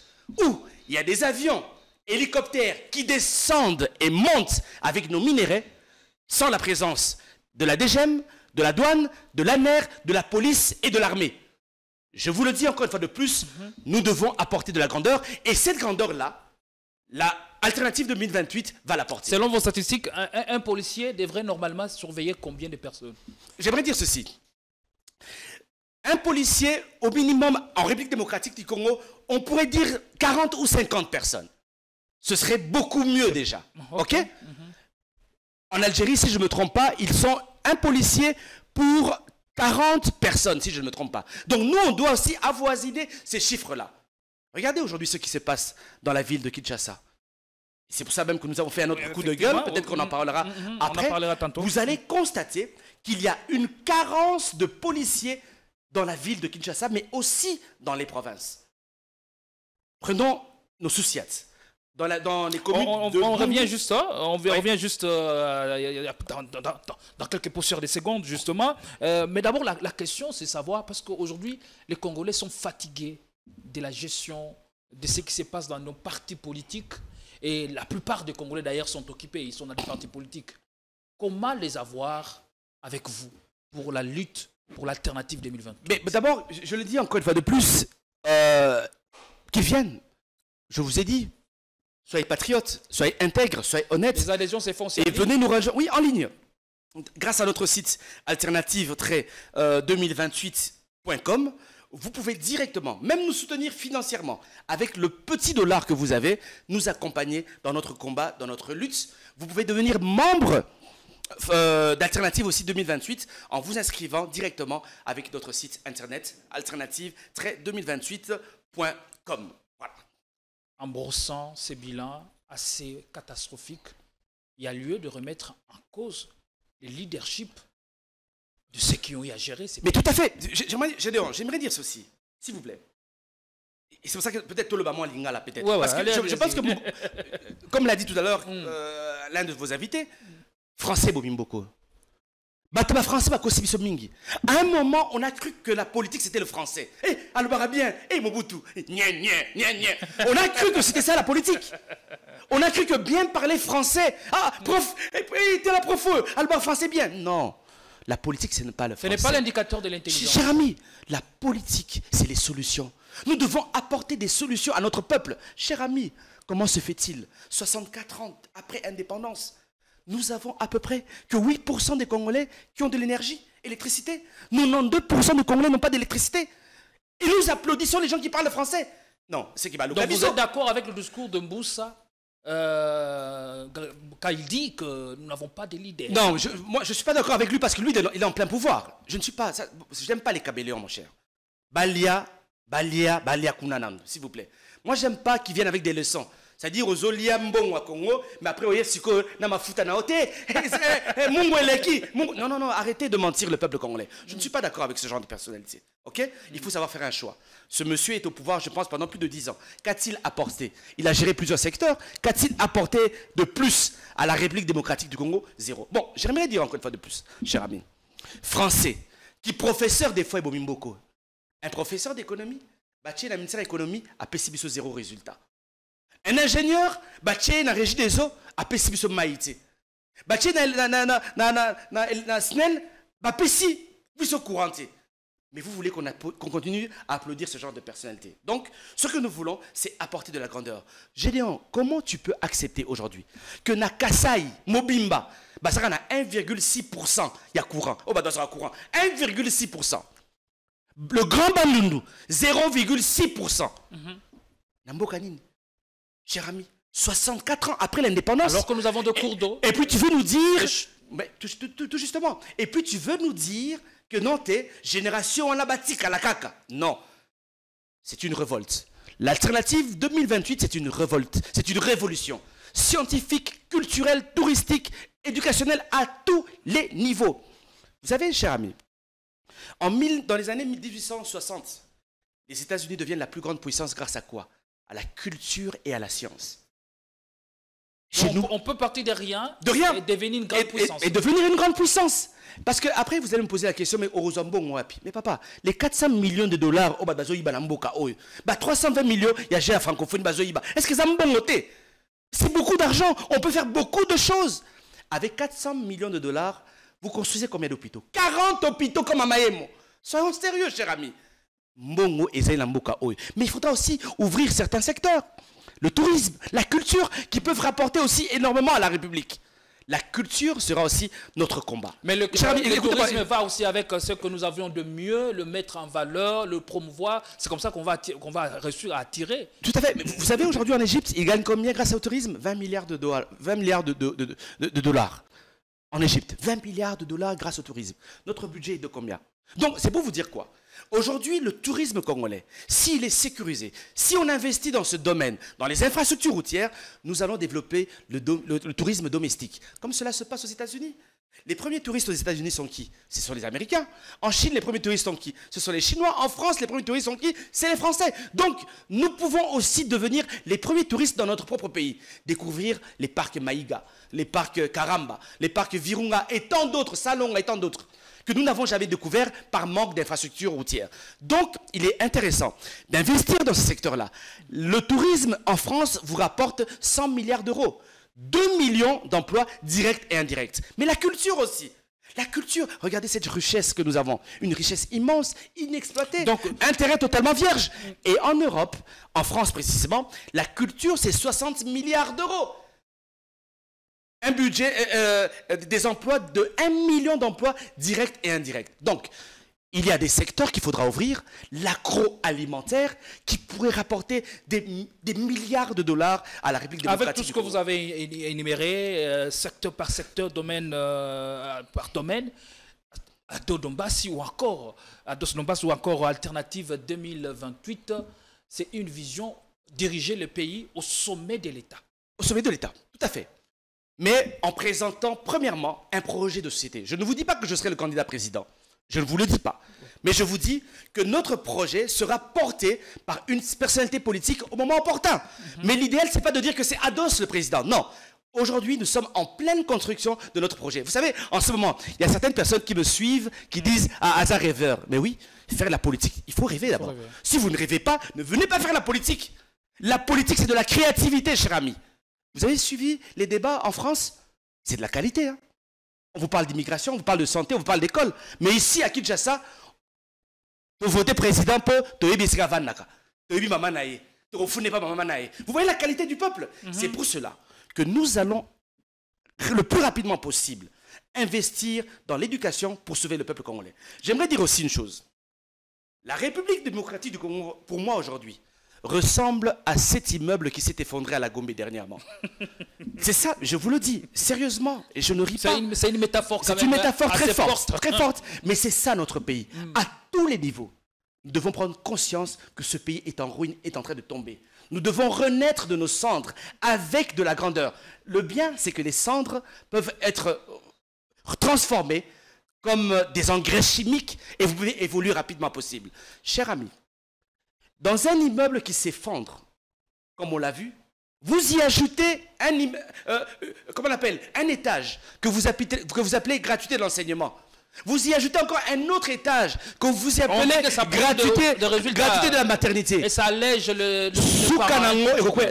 où il y a des avions, hélicoptères qui descendent et montent avec nos minéraux sans la présence de la DGM, de la douane, de l'ANER, de la police et de l'armée. Je vous le dis encore une fois de plus, nous devons apporter de la grandeur. Et cette grandeur-là, la alternative 2028 va l'apporter. Selon vos statistiques, un policier devrait normalement surveiller combien de personnes? J'aimerais dire ceci. Un policier, au minimum, en République démocratique du Congo, on pourrait dire 40 ou 50 personnes. Ce serait beaucoup mieux déjà. Ok? En Algérie, si je ne me trompe pas, ils sont un policier pour 40 personnes, si je ne me trompe pas. Donc nous, on doit aussi avoisiner ces chiffres-là. Regardez aujourd'hui ce qui se passe dans la ville de Kinshasa. C'est pour ça même que nous avons fait un autre coup de gueule. Peut-être qu'on en parlera après. On en parlera tantôt. Vous allez constater qu'il y a une carence de policiers dans la ville de Kinshasa, mais aussi dans les provinces. Prenons nos Soussiats. Dans les communes on revient juste on revient juste dans quelques poussières de secondes justement. Mais d'abord la question c'est savoir, parce qu'aujourd'hui les Congolais sont fatigués de la gestion de ce qui se passe dans nos partis politiques, et la plupart des Congolais d'ailleurs sont occupés, ils sont dans des partis politiques. Comment les avoir avec vous pour la lutte pour l'alternative 2020? Mais d'abord, je le dis encore une fois de plus, qu'ils viennent. Je vous ai dit, soyez patriotes, soyez intègres, soyez honnêtes. Les adhésions se font et venez nous rejoindre. Oui, en ligne. Grâce à notre site alternative-2028.com, vous pouvez directement, même nous soutenir financièrement, avec le petit dollar que vous avez, nous accompagner dans notre combat, dans notre lutte. Vous pouvez devenir membre d'Alternative aussi 2028 en vous inscrivant directement avec notre site internet alternative-2028.com. Voilà. En brossant ces bilans assez catastrophiques, il y a lieu de remettre en cause le leadership de ceux qui ont eu à gérer ces pays. Mais tout à fait. J'aimerais dire ceci, s'il vous plaît. Et c'est pour ça que peut-être tout le bas lingala peut-être. Ouais, parce que je pense que, comme l'a dit tout à l'heure l'un de vos invités, français Bobimboko. Bataba français ba kosibiso mingi. À un moment, on a cru que la politique c'était le français. Eh, Albara bien, eh Mobutu, on a cru que c'était ça la politique. On a cru que bien parler français. Ah, prof, t'es la prof, Albara français bien. Non, la politique ce n'est pas le français. Ce n'est pas l'indicateur de l'intelligence. Cher ami, la politique c'est les solutions. Nous devons apporter des solutions à notre peuple. Cher ami, comment se fait-il 64 ans après indépendance, nous avons à peu près que 8% des Congolais qui ont de l'énergie, électricité. 92% des Congolais n'ont pas d'électricité. Et nous applaudissons les gens qui parlent français. Non, c'est qui va le. Donc vous êtes d'accord avec le discours de Mboussa quand il dit que nous n'avons pas de leader? Non, moi je ne suis pas d'accord avec lui parce que lui il est en plein pouvoir. Je ne suis pas, je n'aime pas les cabelléons mon cher. Balia Kunanam, s'il vous plaît. Moi j'aime pas qu'ils viennent avec des leçons. C'est-à-dire aux Oliambon à Congo, mais après, vous voyez, si na mafuta na ote, non, arrêtez de mentir le peuple congolais. Je ne suis pas d'accord avec ce genre de personnalité. Ok? Il faut savoir faire un choix. Ce monsieur est au pouvoir, je pense, pendant plus de 10 ans. Qu'a-t-il apporté? Il a géré plusieurs secteurs. Qu'a-t-il apporté de plus à la République démocratique du Congo? Zéro. Bon, j'aimerais dire encore une fois de plus, cher ami. Français, qui professeur des fois Bomimboko, un professeur d'économie, bâti la ministère de l'économie a pessimisé zéro résultat. Un ingénieur, bâti la régie des eaux, a pessimisé maïté. Bâti na SNEL, pessimisé couranté. Mais vous voulez qu'on continue à applaudir ce genre de personnalité. Donc, ce que nous voulons, c'est apporter de la grandeur. Gédéon, comment tu peux accepter aujourd'hui que na Kasai, Mobimba, ça a 1,6% il y a courant. Oh, dans un courant. 1,6%. Le Grand Bandundu, 0,6%. Nambokanine, cher ami, 64 ans après l'indépendance. Alors que nous avons de cours d'eau. Et puis tu veux nous dire, mais, tout justement, et puis tu veux nous dire que non, t'es génération anabatique à la caca. Non, c'est une révolte. L'alternative 2028, c'est une révolte, c'est une révolution scientifique, culturelle, touristique, éducationnelle à tous les niveaux. Vous savez, cher ami, dans les années 1860, les États-Unis deviennent la plus grande puissance grâce à quoi? À la culture et à la science. On peut partir de rien, et devenir une grande puissance. Et devenir une grande puissance. Parce que après vous allez me poser la question, mais mais papa, les 400 millions de dollars, 320 millions, il y a la francophonie, est-ce que ça me bonnoté? C'est beaucoup d'argent, on peut faire beaucoup de choses. Avec 400 millions de dollars, vous construisez combien d'hôpitaux? 40 hôpitaux comme à Maemo. Soyons sérieux, cher ami. Mais il faudra aussi ouvrir certains secteurs. Le tourisme, la culture, qui peuvent rapporter aussi énormément à la République. La culture sera aussi notre combat. Mais le tourisme va aussi avec ce que nous avions de mieux, le mettre en valeur, le promouvoir. C'est comme ça qu'on va réussir à attirer. Tout à fait. Mais vous savez, aujourd'hui en Égypte, ils gagnent combien grâce au tourisme? 20 milliards de dollars. 20 milliards de dollars. En Égypte, 20 milliards de dollars grâce au tourisme. Notre budget est de combien? Donc, c'est pour vous dire quoi? Aujourd'hui, le tourisme congolais, s'il est sécurisé, si on investit dans ce domaine, dans les infrastructures routières, nous allons développer le tourisme domestique. Comme cela se passe aux États-Unis. Les premiers touristes aux États-Unis sont qui? Ce sont les Américains. En Chine, les premiers touristes sont qui? Ce sont les Chinois. En France, les premiers touristes sont qui? C'est les Français. Donc, nous pouvons aussi devenir les premiers touristes dans notre propre pays. Découvrir les parcs Maïga, les parcs Karamba, les parcs Virunga et tant d'autres, Salonga et tant d'autres, que nous n'avons jamais découvert par manque d'infrastructures routières. Donc, il est intéressant d'investir dans ce secteur-là. Le tourisme en France vous rapporte 100 milliards d'euros. 2 millions d'emplois directs et indirects. Mais la culture aussi. La culture, regardez cette richesse que nous avons. Une richesse immense, inexploitée. Donc, un terrain totalement vierge. Et en Europe, en France précisément, la culture, c'est 60 milliards d'euros. Un budget, des emplois de 1 million d'emplois directs et indirects. Donc, il y a des secteurs qu'il faudra ouvrir. L'agroalimentaire qui pourrait rapporter des milliards de dollars à la République démocratique. Avec tout ce que vous avez énuméré, secteur par secteur, domaine par domaine, à Dombassi ou encore Alternative 2028, c'est une vision diriger le pays au sommet de l'État. Au sommet de l'État, tout à fait. Mais en présentant premièrement un projet de société. Je ne vous dis pas que je serai le candidat président. Je ne vous le dis pas. Mais je vous dis que notre projet sera porté par une personnalité politique au moment opportun. Mais l'idéal, ce n'est pas de dire que c'est Ados le président. Non. Aujourd'hui, nous sommes en pleine construction de notre projet. Vous savez, en ce moment, il y a certaines personnes qui me suivent, qui disent « Ah, hasard rêveur ». Mais oui, faire la politique, il faut rêver d'abord. Si vous ne rêvez pas, ne venez pas faire la politique. La politique, c'est de la créativité, cher ami. Vous avez suivi les débats en France? C'est de la qualité. Hein? On vous parle d'immigration, on vous parle de santé, on vous parle d'école. Mais ici, à Kinshasa, pour voter président, vous voyez la qualité du peuple. C'est pour cela que nous allons, le plus rapidement possible, investir dans l'éducation pour sauver le peuple congolais. J'aimerais dire aussi une chose. La République démocratique du Congo, pour moi aujourd'hui, ressemble à cet immeuble qui s'est effondré à la Gombe dernièrement. C'est ça, je vous le dis, sérieusement, et je ne ris pas. C'est une métaphore quand même. C'est une métaphore très forte, mais c'est ça notre pays. À tous les niveaux, nous devons prendre conscience que ce pays est en ruine, est en train de tomber. Nous devons renaître de nos cendres avec de la grandeur. Le bien, c'est que les cendres peuvent être transformées comme des engrais chimiques et vous pouvez évoluer rapidement possible. Cher ami, dans un immeuble qui s'effondre, comme on l'a vu, vous y ajoutez comment on appelle, un étage que vous appelez gratuité de l'enseignement. Vous y ajoutez encore un autre étage que vous appelez gratuité de la maternité. Et ça allège le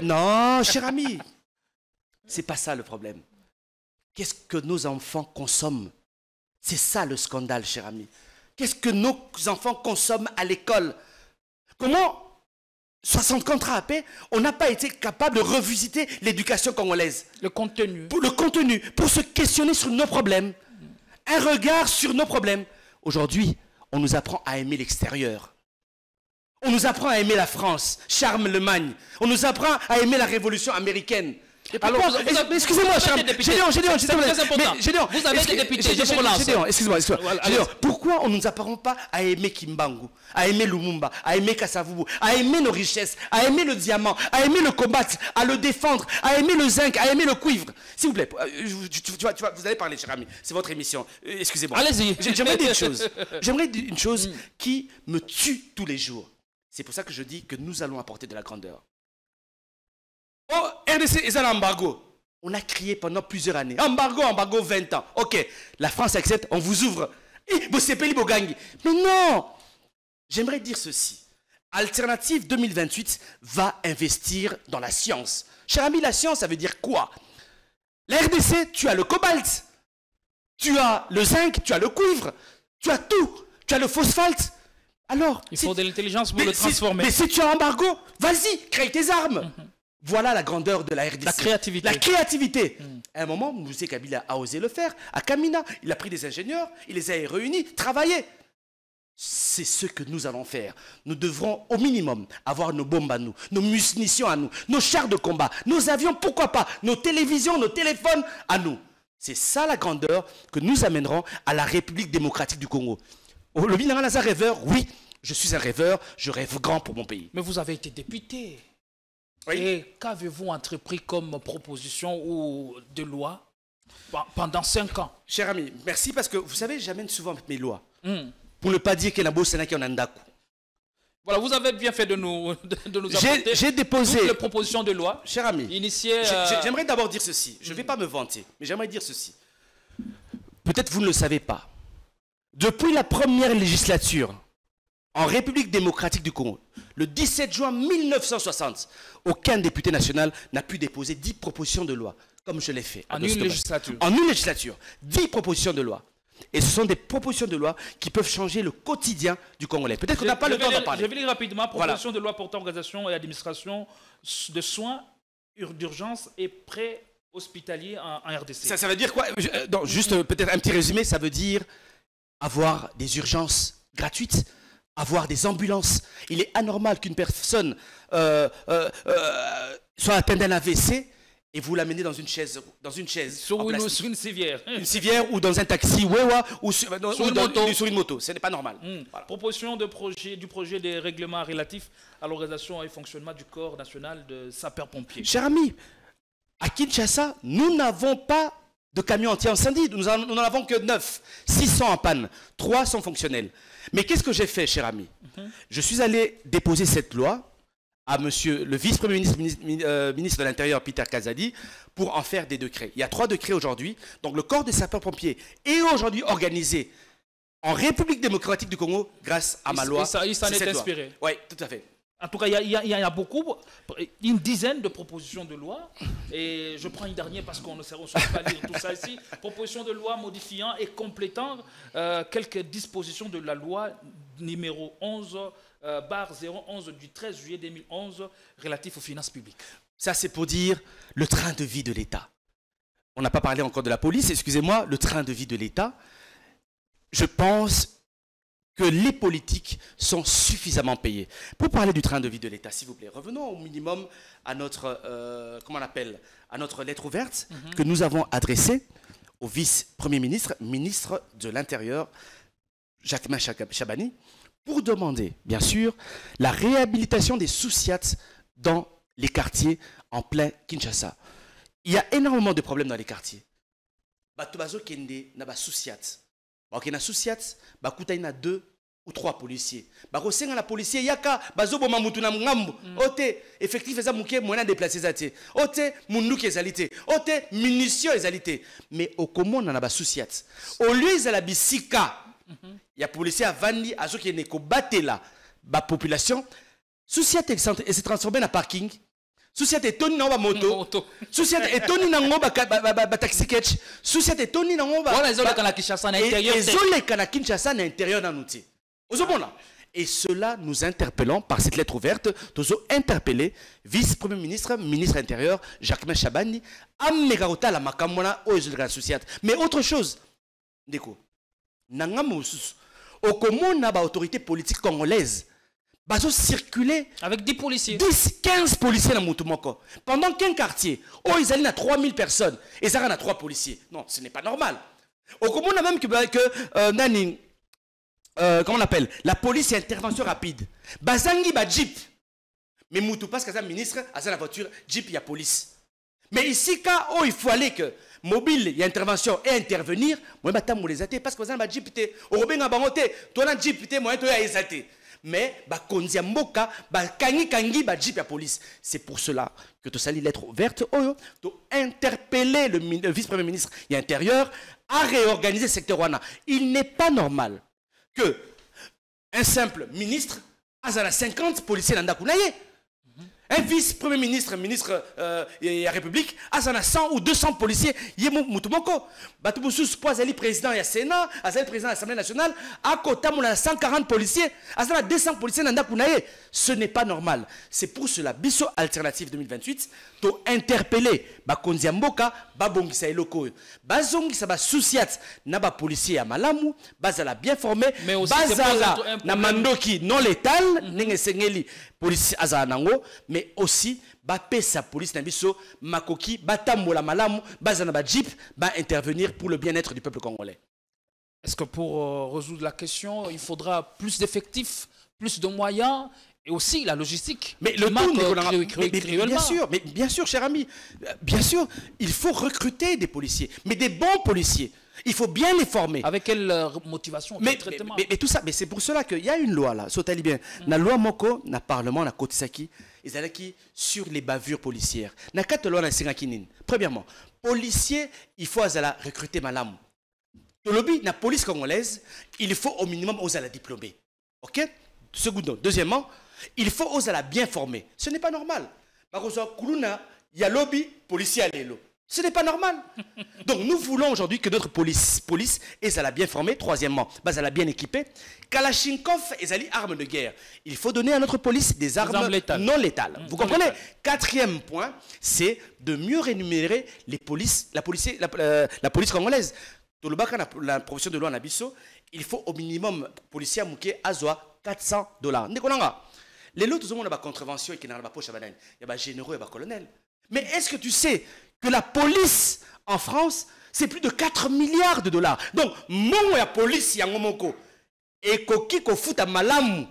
non, cher ami, c'est pas ça le problème. Qu'est-ce que nos enfants consomment? C'est ça le scandale, cher ami. Qu'est-ce que nos enfants consomment à l'école? Comment, 60 contrats après, on n'a pas été capable de revisiter l'éducation congolaise? Le contenu. Pour le contenu, pour se questionner sur nos problèmes. Un regard sur nos problèmes. Aujourd'hui, on nous apprend à aimer l'extérieur. On nous apprend à aimer la France, Charlemagne. On nous apprend à aimer la révolution américaine. Alors, excusez-moi, Gédéon, vous avez des députés, je vous relance. Excusez-moi. Pourquoi on ne nous apprend pas à aimer Kimbangu, à aimer Lumumba, à aimer Kasavubu, à aimer nos richesses, à aimer le diamant, à aimer le combattre, à le défendre, à aimer le zinc, à aimer le cuivre? S'il vous plaît, vous allez parler, cher ami, c'est votre émission. Excusez-moi. Allez-y. J'aimerais dire une chose. J'aimerais dire une chose qui me tue tous les jours. C'est pour ça que je dis que nous allons apporter de la grandeur. Oh, RDC est un embargo. On a crié pendant plusieurs années. Embargo, 20 ans. Ok, la France accepte, on vous ouvre. Mais non! J'aimerais dire ceci. Alternative 2028 va investir dans la science. Cher ami, la science, ça veut dire quoi? La RDC, tu as le cobalt, tu as le zinc, tu as le cuivre, tu as tout, tu as le phosphate. Alors, il faut de l'intelligence pour le transformer. Mais si tu as un embargo, vas-y, crée tes armes. Voilà la grandeur de la RDC. La créativité. La créativité. À un moment, Moussé Kabila a osé le faire. À Kamina, il a pris des ingénieurs, il les a réunis, travaillé. C'est ce que nous allons faire. Nous devrons au minimum avoir nos bombes à nous, nos munitions à nous, nos chars de combat, nos avions, pourquoi pas, nos télévisions, nos téléphones à nous. C'est ça la grandeur que nous amènerons à la République démocratique du Congo. Le Binara Lazare rêveur, oui, je suis un rêveur, je rêve grand pour mon pays. Mais vous avez été député. Oui. Et qu'avez-vous entrepris comme proposition ou de loi pendant 5 ans? Cher ami, merci parce que vous savez, j'amène souvent mes lois. Pour ne pas dire qu'il y a un beau Sénat qui en a un daku. Voilà, vous avez bien fait de nous apporter j'ai déposé toutes les propositions de loi. Cher ami, initiées. J'aimerais d'abord dire ceci. Je ne vais pas me vanter, mais j'aimerais dire ceci. Peut-être vous ne le savez pas. Depuis la première législature en République démocratique du Congo, le 17 juin 1960, aucun député national n'a pu déposer 10 propositions de loi, comme je l'ai fait. En une législature. En une législature. 10 propositions de loi. Et ce sont des propositions de loi qui peuvent changer le quotidien du Congolais. Peut-être qu'on n'a pas le temps d'en parler. Je vais lire rapidement. Proposition de loi portant organisation et administration de soins d'urgence et pré-hospitaliers en RDC. Ça veut dire quoi? Juste peut-être un petit résumé. Ça veut dire avoir des urgences gratuites, avoir des ambulances. Il est anormal qu'une personne soit atteinte d'un AVC et vous l'amenez dans une chaise sur une civière. Une civière ou dans un taxi ou sur une moto. Ce n'est pas normal. Voilà. Proposition du projet des règlements relatifs à l'organisation et fonctionnement du corps national de sapeurs-pompiers. Cher ami, à Kinshasa, nous n'avons pas de camions anti-incendie. Nous n'en avons que 9. 600 en panne. 3 sont fonctionnels. Mais qu'est-ce que j'ai fait, cher ami? Je suis allé déposer cette loi à monsieur le vice-premier ministre de l'Intérieur, Peter Kazadi, pour en faire des décrets. Il y a 3 décrets aujourd'hui. Donc le corps des sapeurs-pompiers est aujourd'hui organisé en République démocratique du Congo grâce à ma loi. Il s'en est inspiré. Oui, tout à fait. En tout cas, il y a beaucoup, une dizaine de propositions de loi. Et je prends une dernière parce qu'on ne sait pas lire tout ça ici. Proposition de loi modifiant et complétant quelques dispositions de la loi numéro 11/011 du 13 juillet 2011 relatif aux finances publiques. Ça, c'est pour dire le train de vie de l'État. On n'a pas parlé encore de la police, excusez-moi, le train de vie de l'État. Je pense que les politiques sont suffisamment payés. Pour parler du train de vie de l'État, s'il vous plaît, revenons au minimum à notre, comment on appelle, à notre lettre ouverte que nous avons adressée au vice-premier ministre, ministre de l'Intérieur, Jacquemain Chabani, pour demander, bien sûr, la réhabilitation des sous-siats dans les quartiers en plein Kinshasa. Il y a énormément de problèmes dans les quartiers. Batobazo kende na ba sous-siats. Ok, na sous-siats, bakuta ina 2 ou 3 policiers. Bakosenga na policier yaka bazo boma mutu na ngambu. Ote effectif eza muke moyen déplacer zate. Ote munduki ezalité. Ote munitions ezalité. Mais au komona na ba sous-siats. Au lieu za la bisika. Il y a policier à Vandi azo ki ne ko batela ba population. Sous-siats et se transformer en parking. Souciat est toni na moto. Souciat est toni na ngo ba taxi catch. Souciat est toni na ngo ba. Voilà les autres kana Kinshasa na intérieur. Les autres kana Kinshasa na intérieur na outil. Et cela nous interpellons par cette lettre ouverte. Nous avons interpellé vice-premier ministre, ministre intérieur Jacquemain Chabani, Ammegarota la makamona aux Souciat. Mais autre chose, Ndeko, nangamo susu. Au commun na ba autorité politique congolaise. Bazo circuler avec 10 policiers. 10, 15 policiers dans Moutoumoko. Pendant qu'un quartier, oh, ils allaient à 3000 personnes et ça a 3 policiers. Non, ce n'est pas normal. Au commun, on a même que comment on appelle, la police et intervention rapide. Bazangi ba jeep. Mais Moutou parce que ministre, à la voiture, jeep, il y a police. Mais ici, quand il faut aller que mobile, il y a intervention et intervenir, moi, je vais les athées parce que vous avez jeep, au Robin à Bangote, toi, un jeep, moi, tu as les athées. Mais konzia mboka kangi ba jeep ya police. C'est pour cela que tu sali lettre ouverte tu interpeller le vice-premier ministre et intérieur à réorganiser le secteur wana. Il n'est pas normal que un simple ministre a 50 policiers dans Ndakunaye. Un vice-premier ministre, ministre de la République, a 100 ou 200 policiers. Yemo Moutoumoko. Batoubousous, Poazali, président du Sénat, Azali, président de l'Assemblée nationale, à côté, on a 140 policiers, à 200 policiers dans Ndakunaye. Ce n'est pas normal. C'est pour cela, Bisso Alternative 2028, tu interpellé Bakonzia Mboka, Babongisa Eloko, Bazongisa Basousiat, Naba policier à Malamu, Bazala bien formé, Bazala Namandoki non létal, Nengesengeli, police Azanango, mais aussi Bapé sa police Nabiso, Makoki, Batambola Malamu, Bazana Bajip, va intervenir pour le bien-être du peuple congolais. Est-ce que pour résoudre la question, il faudra plus d'effectifs, plus de moyens et aussi la logistique? Mais le tout, bien sûr, cher ami, bien sûr, il faut recruter des policiers, mais des bons policiers. Il faut bien les former. Avec quelle motivation? Mais tout ça, mais c'est pour cela qu'il y a une loi là, Sotali bien. La loi Moko, na Parlement, na Kotisaki, ils allaient qui sur les bavures policières. Na 4 lois na Singakinin. Premièrement, policiers, il faut recruter malam. Le lobby, la police congolaise, il faut au minimum oser la diplômer. Ok? Secondement. Deuxièmement, il faut oser la bien former. Ce n'est pas normal. Par exemple, il y a lobby, policier à l'élo. Ce n'est pas normal. Donc nous voulons aujourd'hui que notre police est la bien formée. Troisièmement, elle la bien équipée. Kalachnikov est arme de guerre. Il faut donner à notre police des armes non létales. Vous comprenez? Quatrième point, c'est de mieux rémunérer les polices, la police congolaise. Dans la profession de loi Nabiso, il faut au minimum policier à Mouké Azoa $400. Les autres ont une contravention qui n'a pas poche à banane. Il y a des généraux et des colonels. Mais est-ce que tu sais que la police en France, c'est plus de 4 milliards de dollars. Donc, mon la police yangomoko et koki ko fout à malamu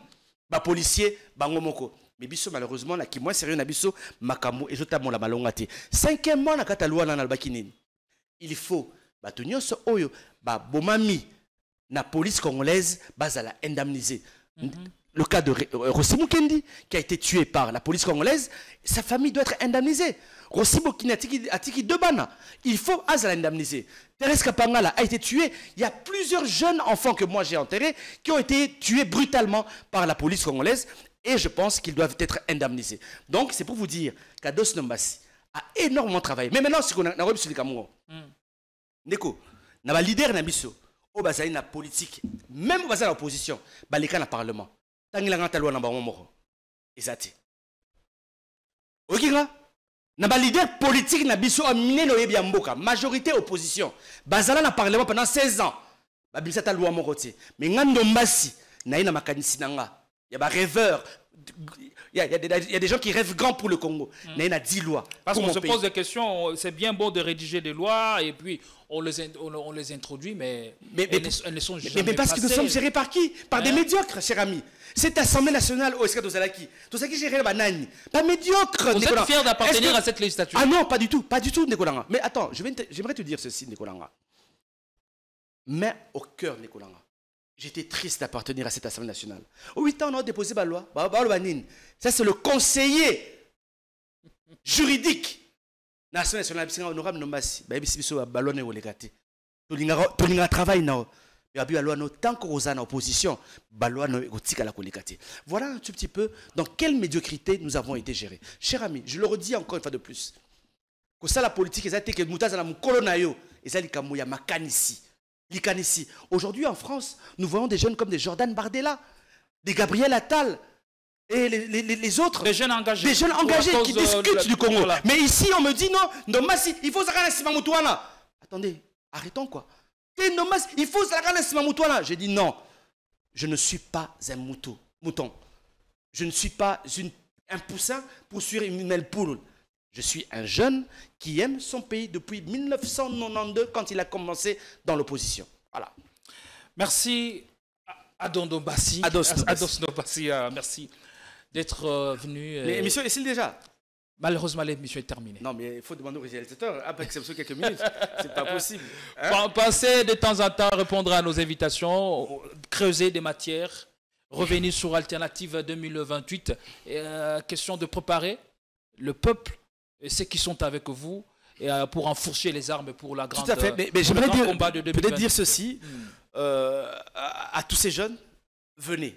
ba policier bangomoko. Mais biso malheureusement la qui moins sérieux na biso makamu et zota mon la malongati. Cinquièmement na kata loi na albakinini. Il faut ba tonyoso oyo ba bomami na police congolaise bazala indemniser. le cas de Rossi Mukendi, qui a été tué par la police congolaise, sa famille doit être indemnisée. Rossi Mukendi a tiki deux bana. Il faut l'indemniser. Thérèse Kapangala a été tuée. Il y a plusieurs jeunes enfants que moi j'ai enterrés qui ont été tués brutalement par la police congolaise. Et je pense qu'ils doivent être indemnisés. Donc, c'est pour vous dire qu'Ados Nombasi a énormément travaillé. Mais maintenant, c'est qu'on a reçu le Cameroun. Neko, na leader na biso, au bazali na politique, même au bazali na opposition, baleka na parlement. Tangila ngata loi na ba moko. Ezati. Okinga, na ba leader politique na biso amine no yebi mboka, majorité opposition. Bazala na parlement pendant 16 ans. Ba bisata loi moko ti. Mais ngando mbasi na ina makanisi nanga. Il y a des rêveurs. Il y a des gens qui rêvent grand pour le Congo. Il y a 10 lois. Parce qu'on se pose des questions, c'est bien beau de rédiger des lois et puis on les introduit, mais elles ne sont jamais mais parce que nous sommes gérés par qui? Par des médiocres, cher ami. Cette Assemblée nationale, au Escadre Zalaki, tout ça qui gère la banane, pas médiocre. Vous êtes fier d'appartenir à cette législature? Ah non, pas du tout, Nicolanga. Mais attends, j'aimerais te dire ceci, Nicolanga. Mais au cœur, Nicolanga. J'étais triste d'appartenir à cette Assemblée nationale. Au 8 ans, on a déposé la loi. Ça, c'est le conseiller juridique de l'Assemblée nationale. Honorable Nombasi. Tu as travaillé. Tant que vous êtes en opposition, voilà un tout petit peu dans quelle médiocrité nous avons été gérés. Cher ami, je le redis encore une fois de plus. Que ça, la politique, c'est que nous avons colonayo et ça, il y a makanisi. Aujourd'hui en France, nous voyons des jeunes comme des Jordan Bardella, des Gabriel Attal et les autres. Des jeunes engagés. Des jeunes engagés qui discutent du Congo. Voilà. Mais ici, on me dit non, il faut ça. Attendez, arrêtons quoi. Il faut ça. J'ai dit non, je ne suis pas un mouton. Je ne suis pas un poussin pour suivre une belle poule. Je suis un jeune qui aime son pays depuis 1992 quand il a commencé dans l'opposition. Voilà. Merci Ados Nombasi. Merci d'être venu. L'émission est-il déjà? Malheureusement, l'émission est terminée. Non, mais il faut demander aux réalisateurs. Après exception quelques minutes, c'est pas possible. Hein? Pensez de temps en temps à répondre à nos invitations, creuser des matières, revenir sur Alternative 2028. Question de préparer le peuple et ceux qui sont avec vous et pour enfourcher les armes pour la grande. Tout à fait. Mais j'aimerais peut-être dire ceci à tous ces jeunes. Venez.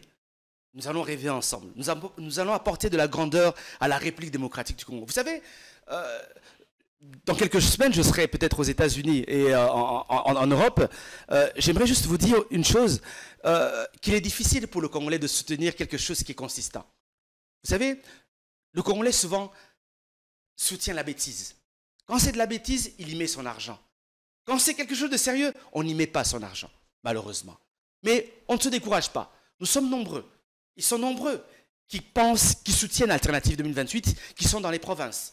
Nous allons rêver ensemble. Nous allons apporter de la grandeur à la République démocratique du Congo. Vous savez, dans quelques semaines, je serai peut-être aux États-Unis et en Europe. J'aimerais juste vous dire une chose, qu'il est difficile pour le Congolais de soutenir quelque chose qui est consistant. Vous savez, le Congolais souvent soutient la bêtise. Quand c'est de la bêtise, il y met son argent. Quand c'est quelque chose de sérieux, on n'y met pas son argent, malheureusement. Mais on ne se décourage pas. Nous sommes nombreux. Ils sont nombreux qui pensent, qui soutiennent Alternative 2028, qui sont dans les provinces.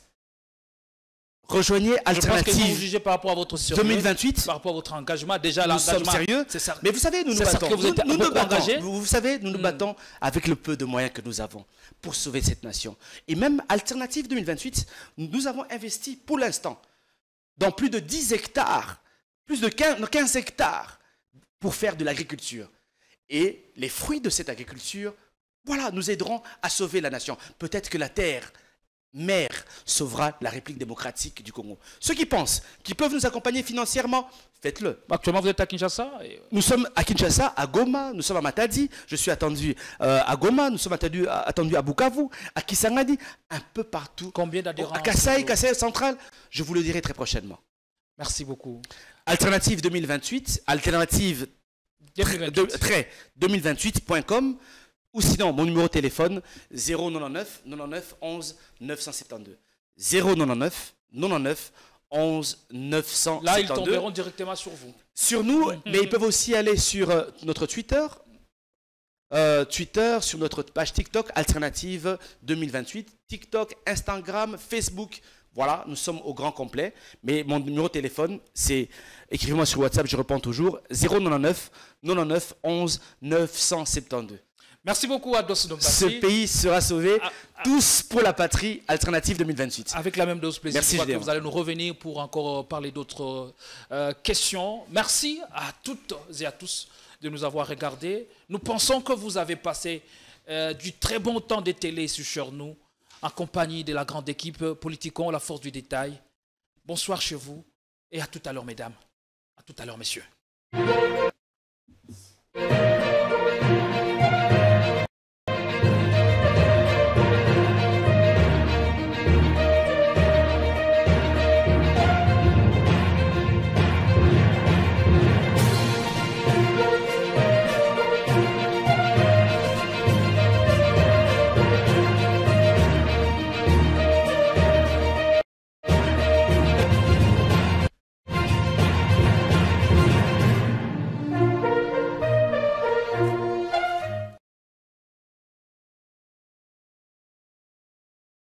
Rejoignez Alternative. Je pense que vous jugez par rapport à votre sérieux, 2028. Par rapport à votre engagement. Déjà, nous sommes sérieux. Mais vous savez, nous nous battons. Vous savez, nous nous battons avec le peu de moyens que nous avons pour sauver cette nation. Et même Alternative 2028, nous avons investi pour l'instant dans plus de 10 hectares, plus de 15 hectares pour faire de l'agriculture. Et les fruits de cette agriculture, voilà, nous aideront à sauver la nation. Peut-être que la terre mère sauvera la République démocratique du Congo. Ceux qui pensent qu'ils peuvent nous accompagner financièrement, faites-le. Actuellement, vous êtes à Kinshasa? Nous sommes à Kinshasa, à Goma, nous sommes à Matadi. Je suis attendu à Goma, nous sommes attendus à Bukavu, à Kisangani, un peu partout. Combien d'adhérents? À Kasaï central, je vous le dirai très prochainement. Merci beaucoup. Alternative 2028, Alternative 2028.com ou sinon mon numéro de téléphone 099 99 11 972 099 99 11 972. Là, ils tomberont directement sur vous. Sur nous, mais ils peuvent aussi aller sur notre Twitter, sur notre page TikTok Alternative 2028, TikTok, Instagram, Facebook. Voilà, nous sommes au grand complet. Mais mon numéro de téléphone, c'est, écrivez-moi sur WhatsApp, je réponds toujours, 099 99 11 972. Merci beaucoup, Ados Nombasi. Ce pays sera sauvé, tous pour la patrie, Alternative 2028. Avec la même dose plaisir. Merci, je crois que vous allez nous revenir pour encore parler d'autres questions. Merci à toutes et à tous de nous avoir regardés. Nous pensons que vous avez passé du très bon temps de télé sur nous, en compagnie de la grande équipe Politikon, la force du détail. Bonsoir chez vous et à tout à l'heure, mesdames. À tout à l'heure, messieurs.